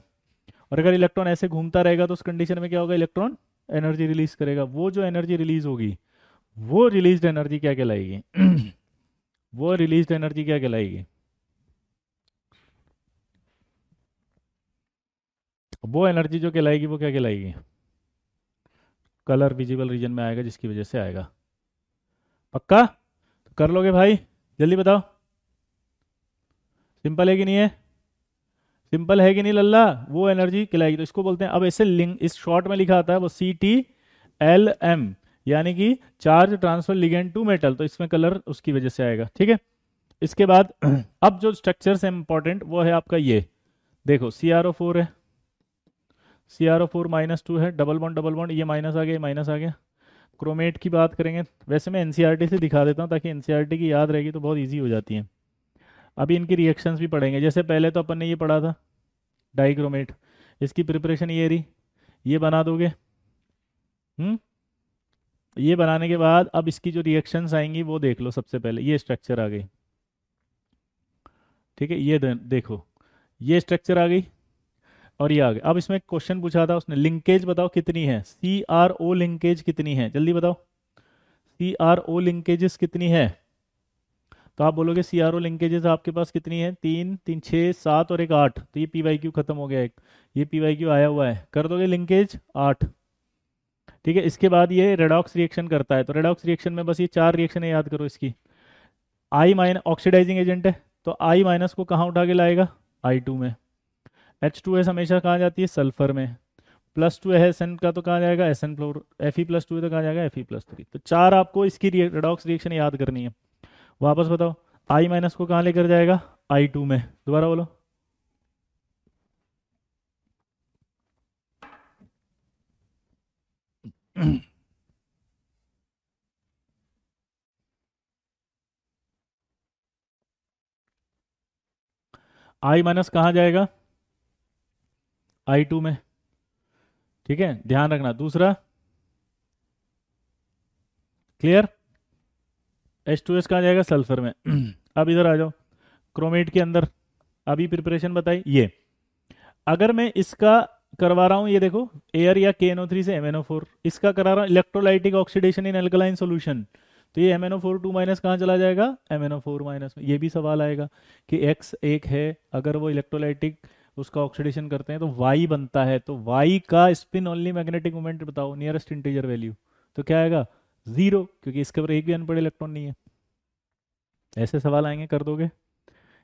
और अगर इलेक्ट्रॉन ऐसे घूमता रहेगा तो उस कंडीशन में क्या होगा? इलेक्ट्रॉन एनर्जी रिलीज करेगा। वो जो एनर्जी रिलीज होगी वो रिलीज्ड एनर्जी क्या कहलाएगी? वो रिलीज्ड एनर्जी क्या कहलाएगी? वो एनर्जी जो कहलाएगी वो क्या कहलाएगी? कलर विजिबल रीजन में आएगा, जिसकी वजह से आएगा। पक्का? तो कर लोगे भाई? जल्दी बताओ, सिंपल है कि नहीं है? सिंपल है कि नहीं लल्ला? वो एनर्जी कहलाएगी, तो इसको बोलते हैं। अब ऐसे लिंक इस शॉर्ट में लिखा आता है वो CTLM, यानी कि charge transfer ligand to metal, तो इसमें कलर उसकी वजह से आएगा, ठीक है। इसके बाद अब जो स्ट्रक्चर्स है इंपॉर्टेंट वो है आपका ये, देखो CrO4 है, CrO4 -2 है, डबल बॉन्ड, ये माइनस आ गया, माइनस आ गया। क्रोमेट की बात करेंगे, वैसे मैं NCERT से दिखा देता हूँ ताकि NCERT की याद रहेगी तो बहुत ईजी हो जाती है। अभी इनकी रिएक्शंस भी पढ़ेंगे, जैसे पहले तो अपन ने ये पढ़ा था डाइक्रोमेट, इसकी प्रिपरेशन ये रही, ये बना दोगे। हम्म, ये बनाने के बाद अब इसकी जो रिएक्शंस आएंगी वो देख लो। सबसे पहले ये स्ट्रक्चर आ गई, ठीक है, ये देखो ये स्ट्रक्चर आ गई और ये आ गया। अब इसमें क्वेश्चन पूछा था उसने, लिंकेज बताओ कितनी है, CrO लिंकेज कितनी है, जल्दी बताओ। CrO लिंकेजेस कितनी है? तो आप बोलोगे CrO लिंकेजेस आपके पास कितनी है? 3 3 6 7 और एक 8, तो ये PYQ खत्म हो गया एक, ये PYQ आया हुआ है, कर दोगे लिंकेज 8, ठीक है। इसके बाद ये रेडॉक्स रिएक्शन करता है, तो रेडॉक्स रिएक्शन में बस ये 4 रिएक्शन याद करो इसकी। I- ऑक्सीडाइजिंग एजेंट है, तो I- को कहाँ उठा के लाएगा? I2 में। H2S हमेशा कहाँ जाती है? सल्फर में। +2 है SN का, तो कहाँ जाएगा? SN4। Fe+2 है तो कहाँ जाएगा? Fe+3। तो 4 आपको इसकी रेडॉक्स रिएक्शन याद करनी है। वापस बताओ, I- को कहाँ लेकर जाएगा? I2 में। दोबारा बोलो। I- कहाँ जाएगा? I2 में, ठीक है, ध्यान रखना। दूसरा क्लियर? H2S कहाँ जाएगा? सल्फर में। अब इधर आ जाओ, क्रोमेट के अंदर अभी प्रिपरेशन बताई। ये अगर मैं इसका करवा रहा हूं, ये देखो एयर या KNO3 से MnO4, इसका करा रहा हूं electrolytic oxidation in alkaline solution, तो ये MnO4 2- कहाँ चला जाएगा? MnO4- में। ये भी सवाल आएगा कि X एक है, अगर वो इलेक्ट्रोलाइटिक उसका ऑक्सीडेशन करते हैं तो Y बनता है, तो Y का स्पिन ओनली मैग्नेटिक मोमेंट बताओ, नियरेस्ट इंटीजर वैल्यू, तो क्या आएगा? 0, क्योंकि इसके ऊपर एक भी अनपढ़ इलेक्ट्रॉन नहीं है। ऐसे सवाल आएंगे, कर दोगे।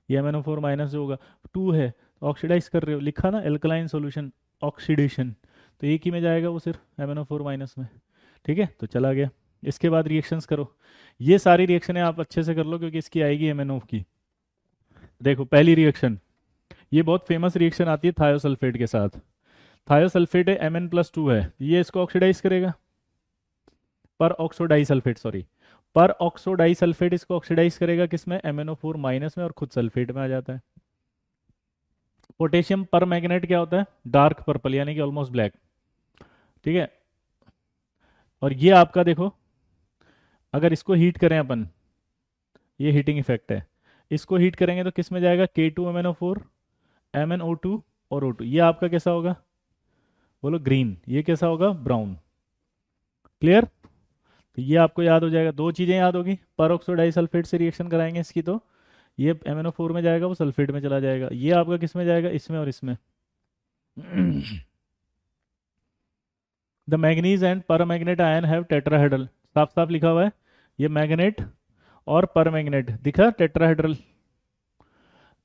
ये MnO4- जो होगा 2 है, ऑक्सीडाइज कर रहे हो, लिखा ना एल्कलाइन सॉल्यूशन ऑक्सीडेशन, तो एक ही में जाएगा वो सिर्फ MnO4- में, ठीक है। तो चला गया। इसके बाद रिएक्शंस करो, ये सारी रिएक्शनें आप अच्छे से कर लो क्योंकि इसकी आएगी MnO की। देखो पहली रिएक्शन, ये बहुत फेमस रिएक्शन आती है थायोसल्फेट के साथ। थायोसल्फेट है, Mn+2 है, ये इसको ऑक्सीडाइज करेगा, पर ऑक्सोडाइसल्फेट, सॉरी, पर ऑक्सोडाइसल्फेट इसको ऑक्सीडाइज करेगा किसमें? MnO4- में, और खुद सल्फेट में आ जाता है। पोटेशियम पर मैग्नेट क्या होता है? डार्क पर्पल, यानी कि ऑलमोस्ट ब्लैक। ठीक है, और ये आपका देखो, अगर इसको हीट करें अपन, ये हीटिंग इफेक्ट है, इसको हीट करेंगे तो किस में जाएगा? K2MnO4, MnO2 और O2। ये आपका कैसा होगा? बोलो ग्रीन। ये कैसा होगा? ब्राउन। क्लियर? तो ये आपको याद हो जाएगा, दो चीज़ें याद होगी। परऑक्सो डाइसल्फेट से रिएक्शन कराएंगे इसकी, तो ये MnO4 में जाएगा, वो सल्फेट में चला जाएगा। ये आपका किस में जाएगा? इसमें और इसमें। The manganese and परमैग्नेट ion have tetrahedral, साफ साफ लिखा हुआ है, ये मैग्नेट और परमैग्नेट दिखा टेट्राहेड्रल।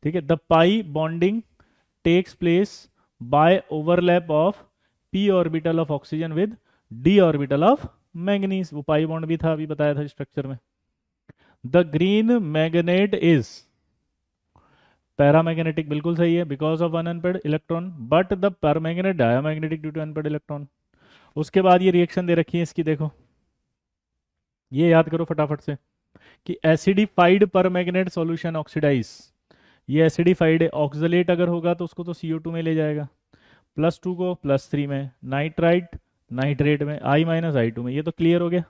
ठीक है, the pi bonding takes place by overlap of p orbital of oxygen with d orbital of manganese. वो पाई बॉन्ड भी था, अभी बताया था स्ट्रक्चर में। The green manganate is paramagnetic, बिल्कुल सही है, because of unpaired electron, but the permanganate diamagnetic due to unpaired electron. उसके बाद ये रिएक्शन दे रखी है इसकी, देखो ये याद करो फटाफट से कि एसिडिफाइड परमैग्नेट सॉल्यूशन ऑक्सीडाइज, ये एसिडिफाइड है, ऑक्सलेट अगर होगा तो उसको तो CO2 में ले जाएगा, +2 को +3 में, नाइट्राइट नाइट्रेट में, I-I2 में। ये तो क्लियर हो गया।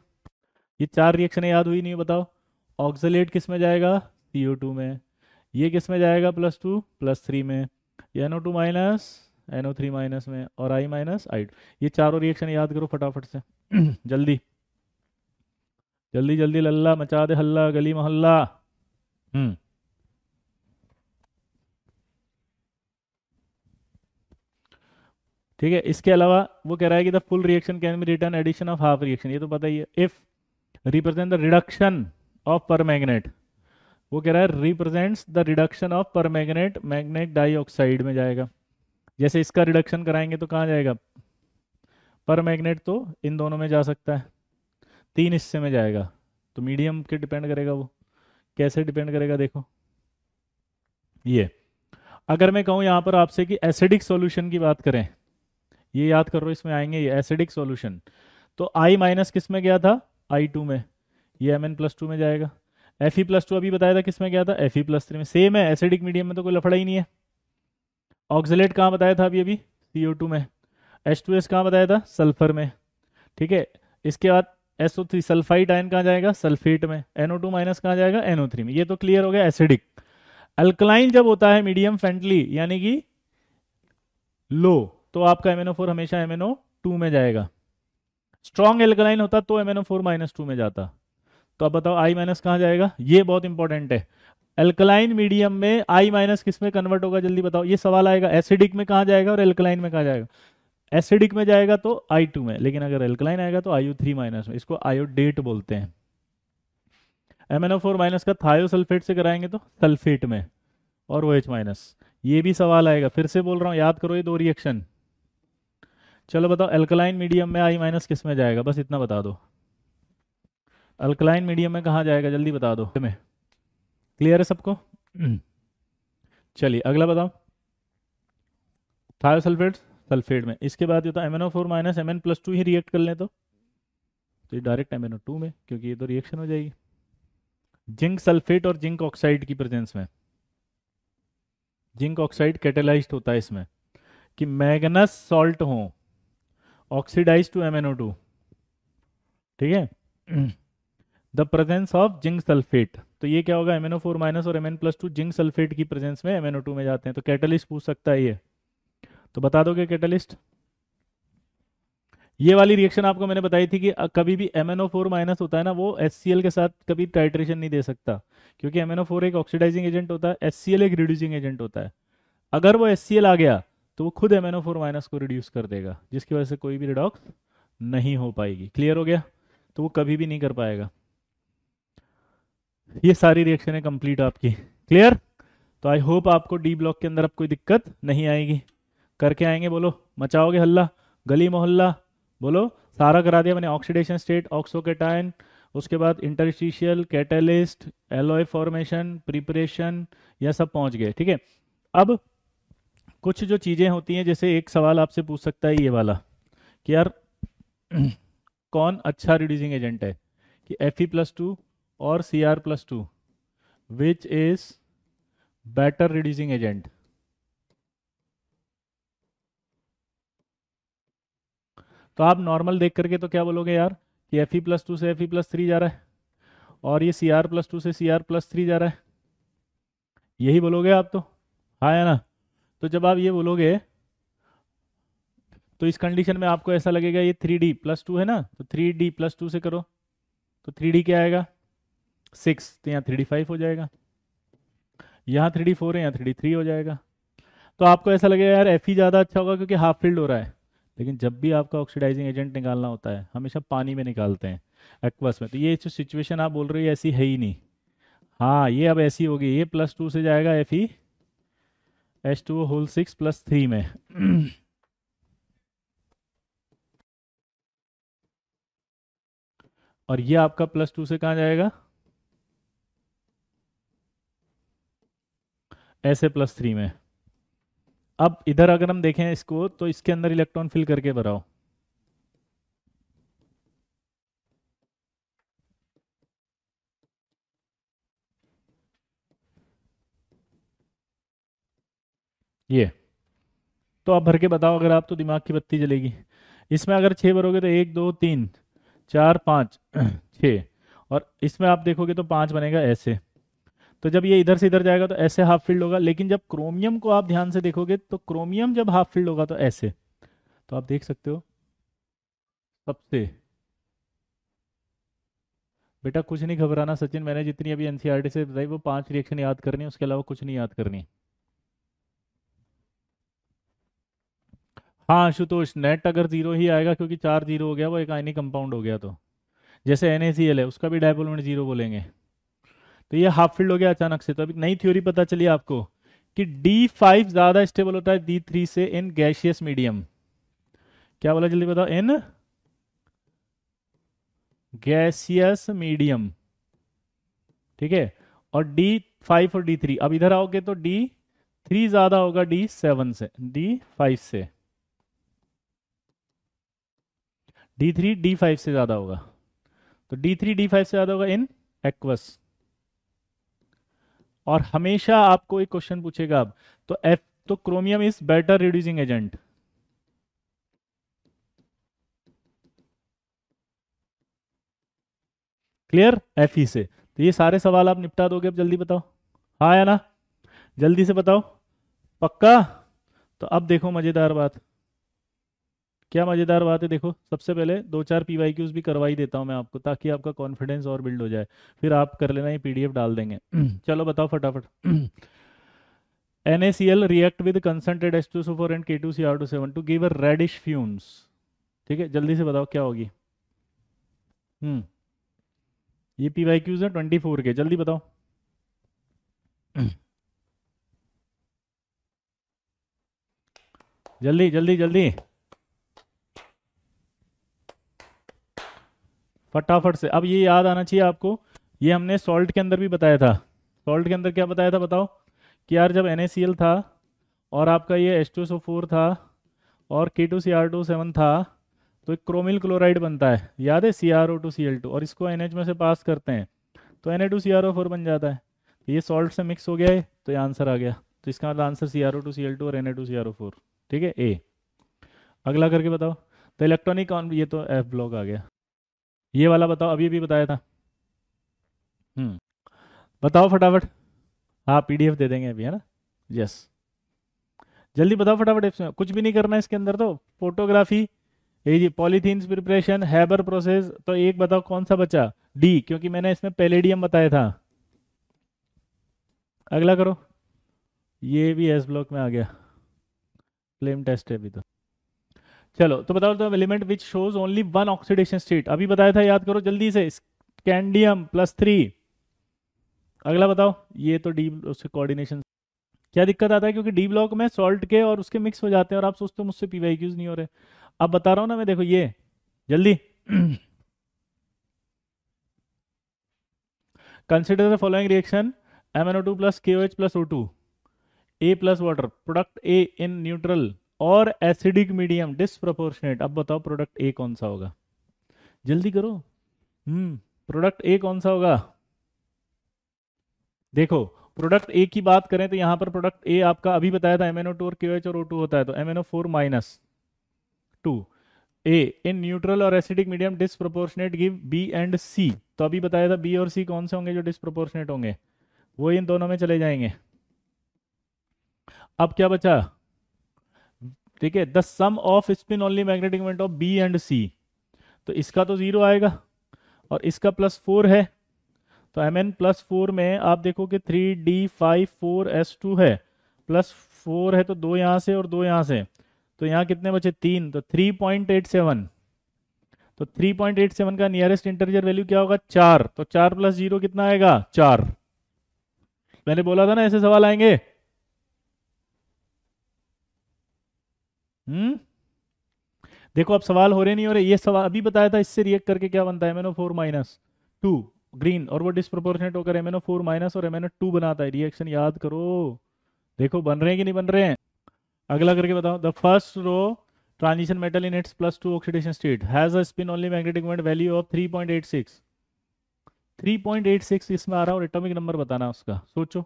ये चार रिएक्शन याद हुई नहीं? बताओ, ऑक्सलेट किस में जाएगा? CO2 में। ये किस में जाएगा? +2 +3 में, ये NO2 माइनस NO3 माइनस में, और I-I2। ये चारों रिएक्शन याद करो फटाफट से। जल्दी जल्दी जल्दी, लल्ला मचा दे हल्ला गली मोहल्ला। ठीक है, इसके अलावा वो कह रहा है कि the full reaction can be written addition of half reaction, ये तो पता ही है। If represent the reduction of permanganate, वो कह रहा है represents the reduction of permanganate, manganate dioxide में जाएगा। जैसे इसका रिडक्शन कराएंगे तो कहाँ जाएगा? परमैग्नेट तो इन दोनों में जा सकता है, 3 हिस्से में जाएगा, तो मीडियम के डिपेंड करेगा। वो कैसे डिपेंड करेगा? देखो, ये अगर मैं कहूँ यहाँ पर आपसे कि एसिडिक सॉल्यूशन की बात करें, ये याद करो, इसमें आएंगे ये एसिडिक सॉल्यूशन, तो I- किस में गया था? I2 में, ये Mn+2 में जाएगा। Fe+2 अभी बताया था किस में गया था? Fe+3 में। सेम है, एसिडिक मीडियम में तो कोई लफड़ा ही नहीं है। ऑक्सलेट कहाँ बताया था अभी अभी? CO2 में। H2S कहाँ बताया था? सल्फर में। ठीक है, इसके बाद SO3 सल्फाइड आयन कहाँ जाएगा? सल्फेट में। NO2 माइनस कहाँ जाएगा? NO3 में। ये तो क्लियर हो गया एसिडिक। अल्कलाइन जब होता है मीडियम फ्रेंडली यानी कि लो, तो आपका MnO4 हमेशा MnO2 में जाएगा। स्ट्रॉन्ग एल्कलाइन होता तो MnO4-2 में जाता। तो अब बताओ I- कहाँ जाएगा? ये बहुत इंपॉर्टेंट है। एल्कलाइन मीडियम में I- किस में कन्वर्ट होगा? जल्दी बताओ, ये सवाल आएगा। एसिडिक में कहाँ जाएगा और एल्कलाइन में कहाँ जाएगा? एसिडिक में जाएगा तो I2 में, लेकिन अगर एल्कलाइन आएगा तो IO3- में। इसको आयोडेट बोलते हैं। MnO4- का थायोसल्फेट से कराएंगे तो सल्फेट में, और OH-। ये भी सवाल आएगा, फिर से बोल रहा हूँ, याद करो ये दो रिएक्शन। चलो बताओ, अल्कलाइन मीडियम में I- किस में जाएगा? बस इतना बता दो, अल्कलाइन मीडियम में कहाँ जाएगा? जल्दी बता दो। में क्लियर है सबको? चलिए अगला बताओ, थायोसल्फेट सल्फेट में। इसके बाद ये तो MnO4- Mn+2 ही रिएक्ट कर लें तो ये डायरेक्ट MnO2 में, क्योंकि ये तो रिएक्शन हो जाएगी जिंक सल्फेट और जिंक ऑक्साइड की प्रेजेंस में। जिंक ऑक्साइड कैटेलाइज्ड होता है इसमें, कि मैग्नस सॉल्ट हो ऑक्सीडाइज टू MnO2। ठीक है, the presence of zinc sulphate, तो ये क्या होगा? MnO4- और Mn+2 जिंक सल्फेट की प्रेजेंस में MnO2 में जाते हैं। तो कैटलिस्ट पूछ सकता है ये, तो बता दोगे कैटलिस्ट? ये वाली रिएक्शन आपको मैंने बताई थी कि कभी भी MnO4- होता है ना, वो HCl के साथ कभी टाइट्रेशन नहीं दे सकता, क्योंकि MnO4 एक ऑक्सीडाइजिंग एजेंट होता है, HCl एक रिड्यूसिंग एजेंट होता है। अगर वो HCl आ गया तो वो खुद MnO4- को रिड्यूस कर देगा, जिसकी वजह से कोई भी रिडॉक्स नहीं हो पाएगी। क्लियर हो गया? तो वो कभी भी नहीं कर पाएगा। ये सारी रिएक्शन है कंप्लीट आपकी। क्लियर? तो आई होप आपको डी ब्लॉक के अंदर अब कोई दिक्कत नहीं आएगी। करके आएंगे, बोलो, मचाओगे हल्ला गली मोहल्ला? बोलो, सारा करा दिया मैंने। ऑक्सीडेशन स्टेट, ऑक्सोकेटायन, उसके बाद interstitial, catalyst, alloy formation, preparation, यह सब पहुंच गए। ठीक है, अब कुछ जो चीज़ें होती हैं, जैसे एक सवाल आपसे पूछ सकता है ये वाला कि यार कौन अच्छा रिड्यूसिंग एजेंट है, कि Fe+2 और Cr+2, which is better reducing agent? तो आप नॉर्मल देख करके तो क्या बोलोगे यार कि Fe+2 से Fe+3 जा रहा है, और ये Cr+2 से Cr+3 जा रहा है, यही बोलोगे आप तो, हाँ है ना। तो जब आप ये बोलोगे तो इस कंडीशन में आपको ऐसा लगेगा ये 3D+2 है ना, तो 3D+2 से करो, तो 3D क्या आएगा 6, तो यहाँ 3D 5 हो जाएगा, यहाँ 3D 4 है, यहाँ 3D 3 हो जाएगा। तो आपको ऐसा लगेगा यार Fe ज़्यादा अच्छा होगा क्योंकि हाफ फिल्ड हो रहा है, लेकिन जब भी आपका ऑक्सीडाइजिंग एजेंट निकालना होता है हमेशा पानी में निकालते हैं, एक्वस में। तो ये जो सिचुएशन आप बोल रहे हो ऐसी है ही नहीं। हाँ ये अब ऐसी होगी, ये +2 से जाएगा FeH2O6+3 में और ये आपका +2 से कहाँ जाएगा, ऐसे +3 में। अब इधर अगर हम देखें इसको तो इसके अंदर इलेक्ट्रॉन फिल करके भराओ, ये तो आप भर के बताओ, अगर आप तो दिमाग की बत्ती जलेगी। इसमें अगर 6 भरोगे तो 1 2 3 4 5 6, और इसमें आप देखोगे तो 5 बनेगा ऐसे। तो जब ये इधर से इधर जाएगा तो ऐसे हाफ फील्ड होगा, लेकिन जब क्रोमियम को आप ध्यान से देखोगे तो क्रोमियम जब हाफ फील्ड होगा तो ऐसे। तो आप देख सकते हो सबसे, बेटा कुछ नहीं घबराना सचिन, मैंने जितनी अभी एनसीईआरटी से बताई वो 5 रिएक्शन याद करनी है, उसके अलावा कुछ नहीं याद करनी। हाँ आशुतोष, नेट अगर जीरो ही आएगा क्योंकि 4 जीरो हो गया, वो एक आयनिक कंपाउंड हो गया, तो जैसे NaCl है उसका भी डायपोल मोमेंट जीरो बोलेंगे। तो ये हाफ फील्ड हो गया अचानक से। तो अभी नई थ्योरी पता चली आपको कि D5 ज्यादा स्टेबल होता है D3 से इन गैसियस मीडियम। क्या बोला जल्दी बताओ, इन गैसियस मीडियम, ठीक है। और D5 और D3, अब इधर आओगे तो D3 ज्यादा होगा D7 से, D5 से, D3 D5 से ज्यादा होगा। तो D3 D5 से ज्यादा होगा इन एक्वस। और हमेशा आपको एक क्वेश्चन पूछेगा अब, तो F, तो chromium is better reducing agent, clear, Fe से। तो ये सारे सवाल आप निपटा दोगे अब, जल्दी बताओ, हाँ या ना, जल्दी से बताओ, पक्का। तो अब देखो मजेदार बात, क्या मजेदार बात है, देखो सबसे पहले 2 4 PYQs भी करवा ही देता हूं मैं आपको, ताकि आपका कॉन्फिडेंस और बिल्ड हो जाए, फिर आप कर लेना, ये PDF डाल देंगे चलो बताओ फटाफट NaCl react with concentrated H2SO4 and K2Cr27 to give a reddish fumes, ठीक है, जल्दी से बताओ क्या होगी। हम्म ये PYQs है 24 के, जल्दी बताओ जल्दी जल्दी जल्दी, फटाफट से। अब ये याद आना चाहिए आपको, ये हमने सॉल्ट के अंदर भी बताया था। सॉल्ट के अंदर क्या बताया था बताओ, कि यार जब NaCl था और आपका ये H2SO4 था और K2Cr27 था, तो एक क्रोमिल क्लोराइड बनता है, याद है, CrO2Cl2, और इसको NH में से पास करते हैं तो Na2CrO4 बन जाता है। तो ये सॉल्ट से मिक्स हो गया है, तो ये आंसर आ गया। तो इसका मतलब आंसर CrO2Cl2 और Na2CrO4, ठीक है ए। अगला करके बताओ, तो इलेक्ट्रॉनिक ये तो F ब्लॉक आ गया। ये वाला बताओ, अभी भी बताया था। हम्म बताओ फटाफट, हाँ PDF दे देंगे अभी, है ना, यस। जल्दी बताओ फटाफट, इसमें कुछ भी नहीं करना है इसके अंदर, तो फोटोग्राफी, ये जी पॉलीथीन्स प्रिपरेशन, हैबर प्रोसेस, तो एक बताओ कौन सा बचा, D, क्योंकि मैंने इसमें पैलेडियम बताया था। अगला करो, ये भी S ब्लॉक में आ गया, फ्लेम टेस्ट है अभी तो। चलो तो बताओ, तो element which shows only one oxidation state, अभी बताया था, याद करो जल्दी से, स्कैंडियम +3। अगला बताओ, ये तो डी उसके कोऑर्डिनेशन, क्या दिक्कत आता है, क्योंकि डी ब्लॉक में सॉल्ट के और उसके मिक्स हो जाते हैं, और आप सोचते हो मुझसे PYQs नहीं हो रहे। अब बता रहा हूं ना मैं, देखो ये जल्दी consider the following reaction, MnO2 plus KOH plus O2, A plus water, product A in neutral और एसिडिक मीडियम डिसप्रोपोर्शनेट। अब बताओ प्रोडक्ट A कौन सा होगा, जल्दी करो। प्रोडक्ट A कौन सा होगा, देखो प्रोडक्ट A की बात करें तो यहाँ पर प्रोडक्ट A आपका अभी बताया था MnO2 और KOH और O2 होता है, तो MnO4 -2, ए इन न्यूट्रल और acidic medium disproportionate give B and C. तो अभी बताया था बी और सी कौन से होंगे जो डिसप्रोपोर्शनेट होंगे, वो इन दोनों में चले जाएंगे। अब क्या बचा, ठीक है, the sum of spin only magnetic moment of B and C. तो इसका तो जीरो आएगा और इसका +4 है, तो Mn+4 में आप देखो कि 3d5 4s2 है, +4 है तो 2 यहाँ से और 2 यहाँ से, तो यहाँ कितने बचे 3, तो 3.87। तो 3.87 का नियरेस्ट इंटीजर वैल्यू क्या होगा 4, तो 4 + 0 कितना आएगा 4। मैंने बोला था ना ऐसे सवाल आएंगे। देखो अब सवाल हो रहे नहीं हो रहे, ये सवाल अभी बताया था, इससे रिएक्ट करके क्या बनता है MnO4- 2 ग्रीन, और वो डिस्प्रोपोर्शनेट होकर MnO4- और MnO2 बनाता है। रिएक्शन याद करो, देखो बन रहे हैं कि नहीं बन रहे हैं। अगला करके बताओ, the first row transition metal in its +2 oxidation state has a spin only magnetic moment value of 3.86। 3.86 इसमें आ रहा है और एटॉमिक नंबर बताना उसका, सोचो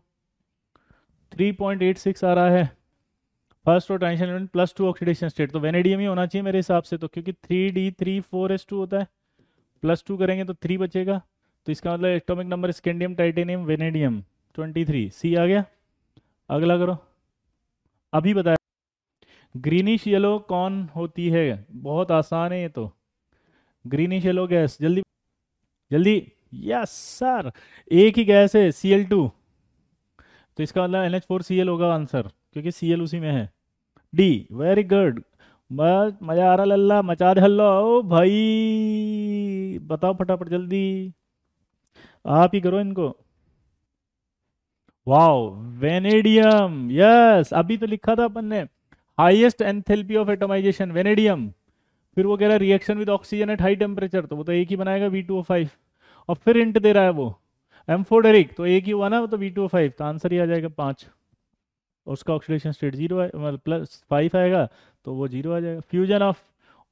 3.86 आ रहा है। फर्स्ट और ट्रांजिशन एलिमेंट +2 ऑक्सीडेशन स्टेट, तो वेनेडियम ही होना चाहिए मेरे हिसाब से, तो क्योंकि 3d3 4s2 होता है, +2 करेंगे तो 3 बचेगा, तो इसका मतलब atomic number scandium titanium vanadium 23, सी आ गया। अगला करो, अभी बताया ग्रीनिश येलो कौन होती है, बहुत आसान है ये तो, ग्रीनिश येलो गैस, जल्दी जल्दी, यस सर, एक ही गैस है Cl2, तो इसका मतलब NH4Cl होगा आंसर, क्योंकि Cl उसी में है। डी, वेरी गुड, बस मजा आ रहा, लल्ला मचा दे हल्ला। ओ भाई बताओ फटाफट जल्दी, आप ही करो इनको। वाओ, वेनेडियम, यस अभी तो लिखा था अपन ने, highest enthalpy of atomization vanadium, फिर वो कह रहा है reaction with oxygen at high temperature, तो वो तो एक ही बनाएगा V2O5, और फिर इंट दे रहा है वो M4 डेरिक, तो एक ही हुआ ना वो, तो V2O5, तो आंसर ही आ जाएगा 5, उसका ऑक्सीडेशन स्टेट 0 है, मतलब +5 आएगा, तो वो 0 आ जाएगा। Fusion of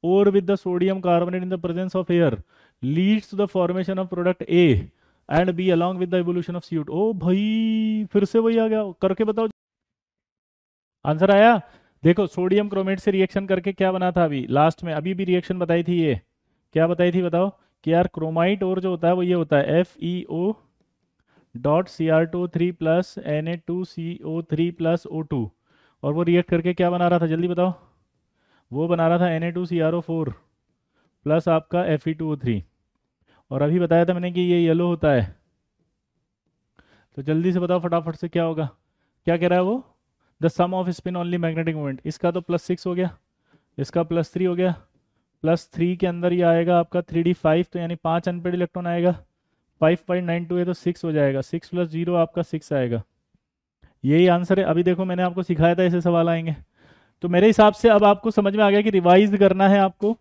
ore with the sodium carbonate in the presence of air leads to the formation of product A and B along with the evolution of CO2। ओ भाई फिर से वही आ गया, करके बताओ, आंसर आया। देखो सोडियम क्रोमेट से रिएक्शन करके क्या बना था अभी लास्ट में, अभी भी रिएक्शन बताई थी, ये क्या बताई थी बताओ, कि यार क्रोमाइट और जो होता है वो ये होता है FeO.Cr2 3 प्लस Na2CO3 + O2, और वो रिएक्ट करके क्या बना रहा था जल्दी बताओ, वो बना रहा था Na2CrO4 प्लस आपका Fe2O3, और अभी बताया था मैंने कि ये येलो होता है, तो जल्दी से बताओ फटाफट से क्या होगा, क्या कह रहा है वो, the sum of spin only magnetic moment, इसका तो +6 हो गया, इसका +3 हो गया, +3 के अंदर ये आएगा आपका 3d5, तो यानी 5 अनपेड इलेक्ट्रॉन आएगा, 5.92 है तो 6 हो जाएगा, 6 + 0 आपका 6 आएगा, यही आंसर है। अभी देखो मैंने आपको सिखाया था ऐसे सवाल आएंगे, तो मेरे हिसाब से अब आपको समझ में आ गया कि रिवाइज करना है आपको,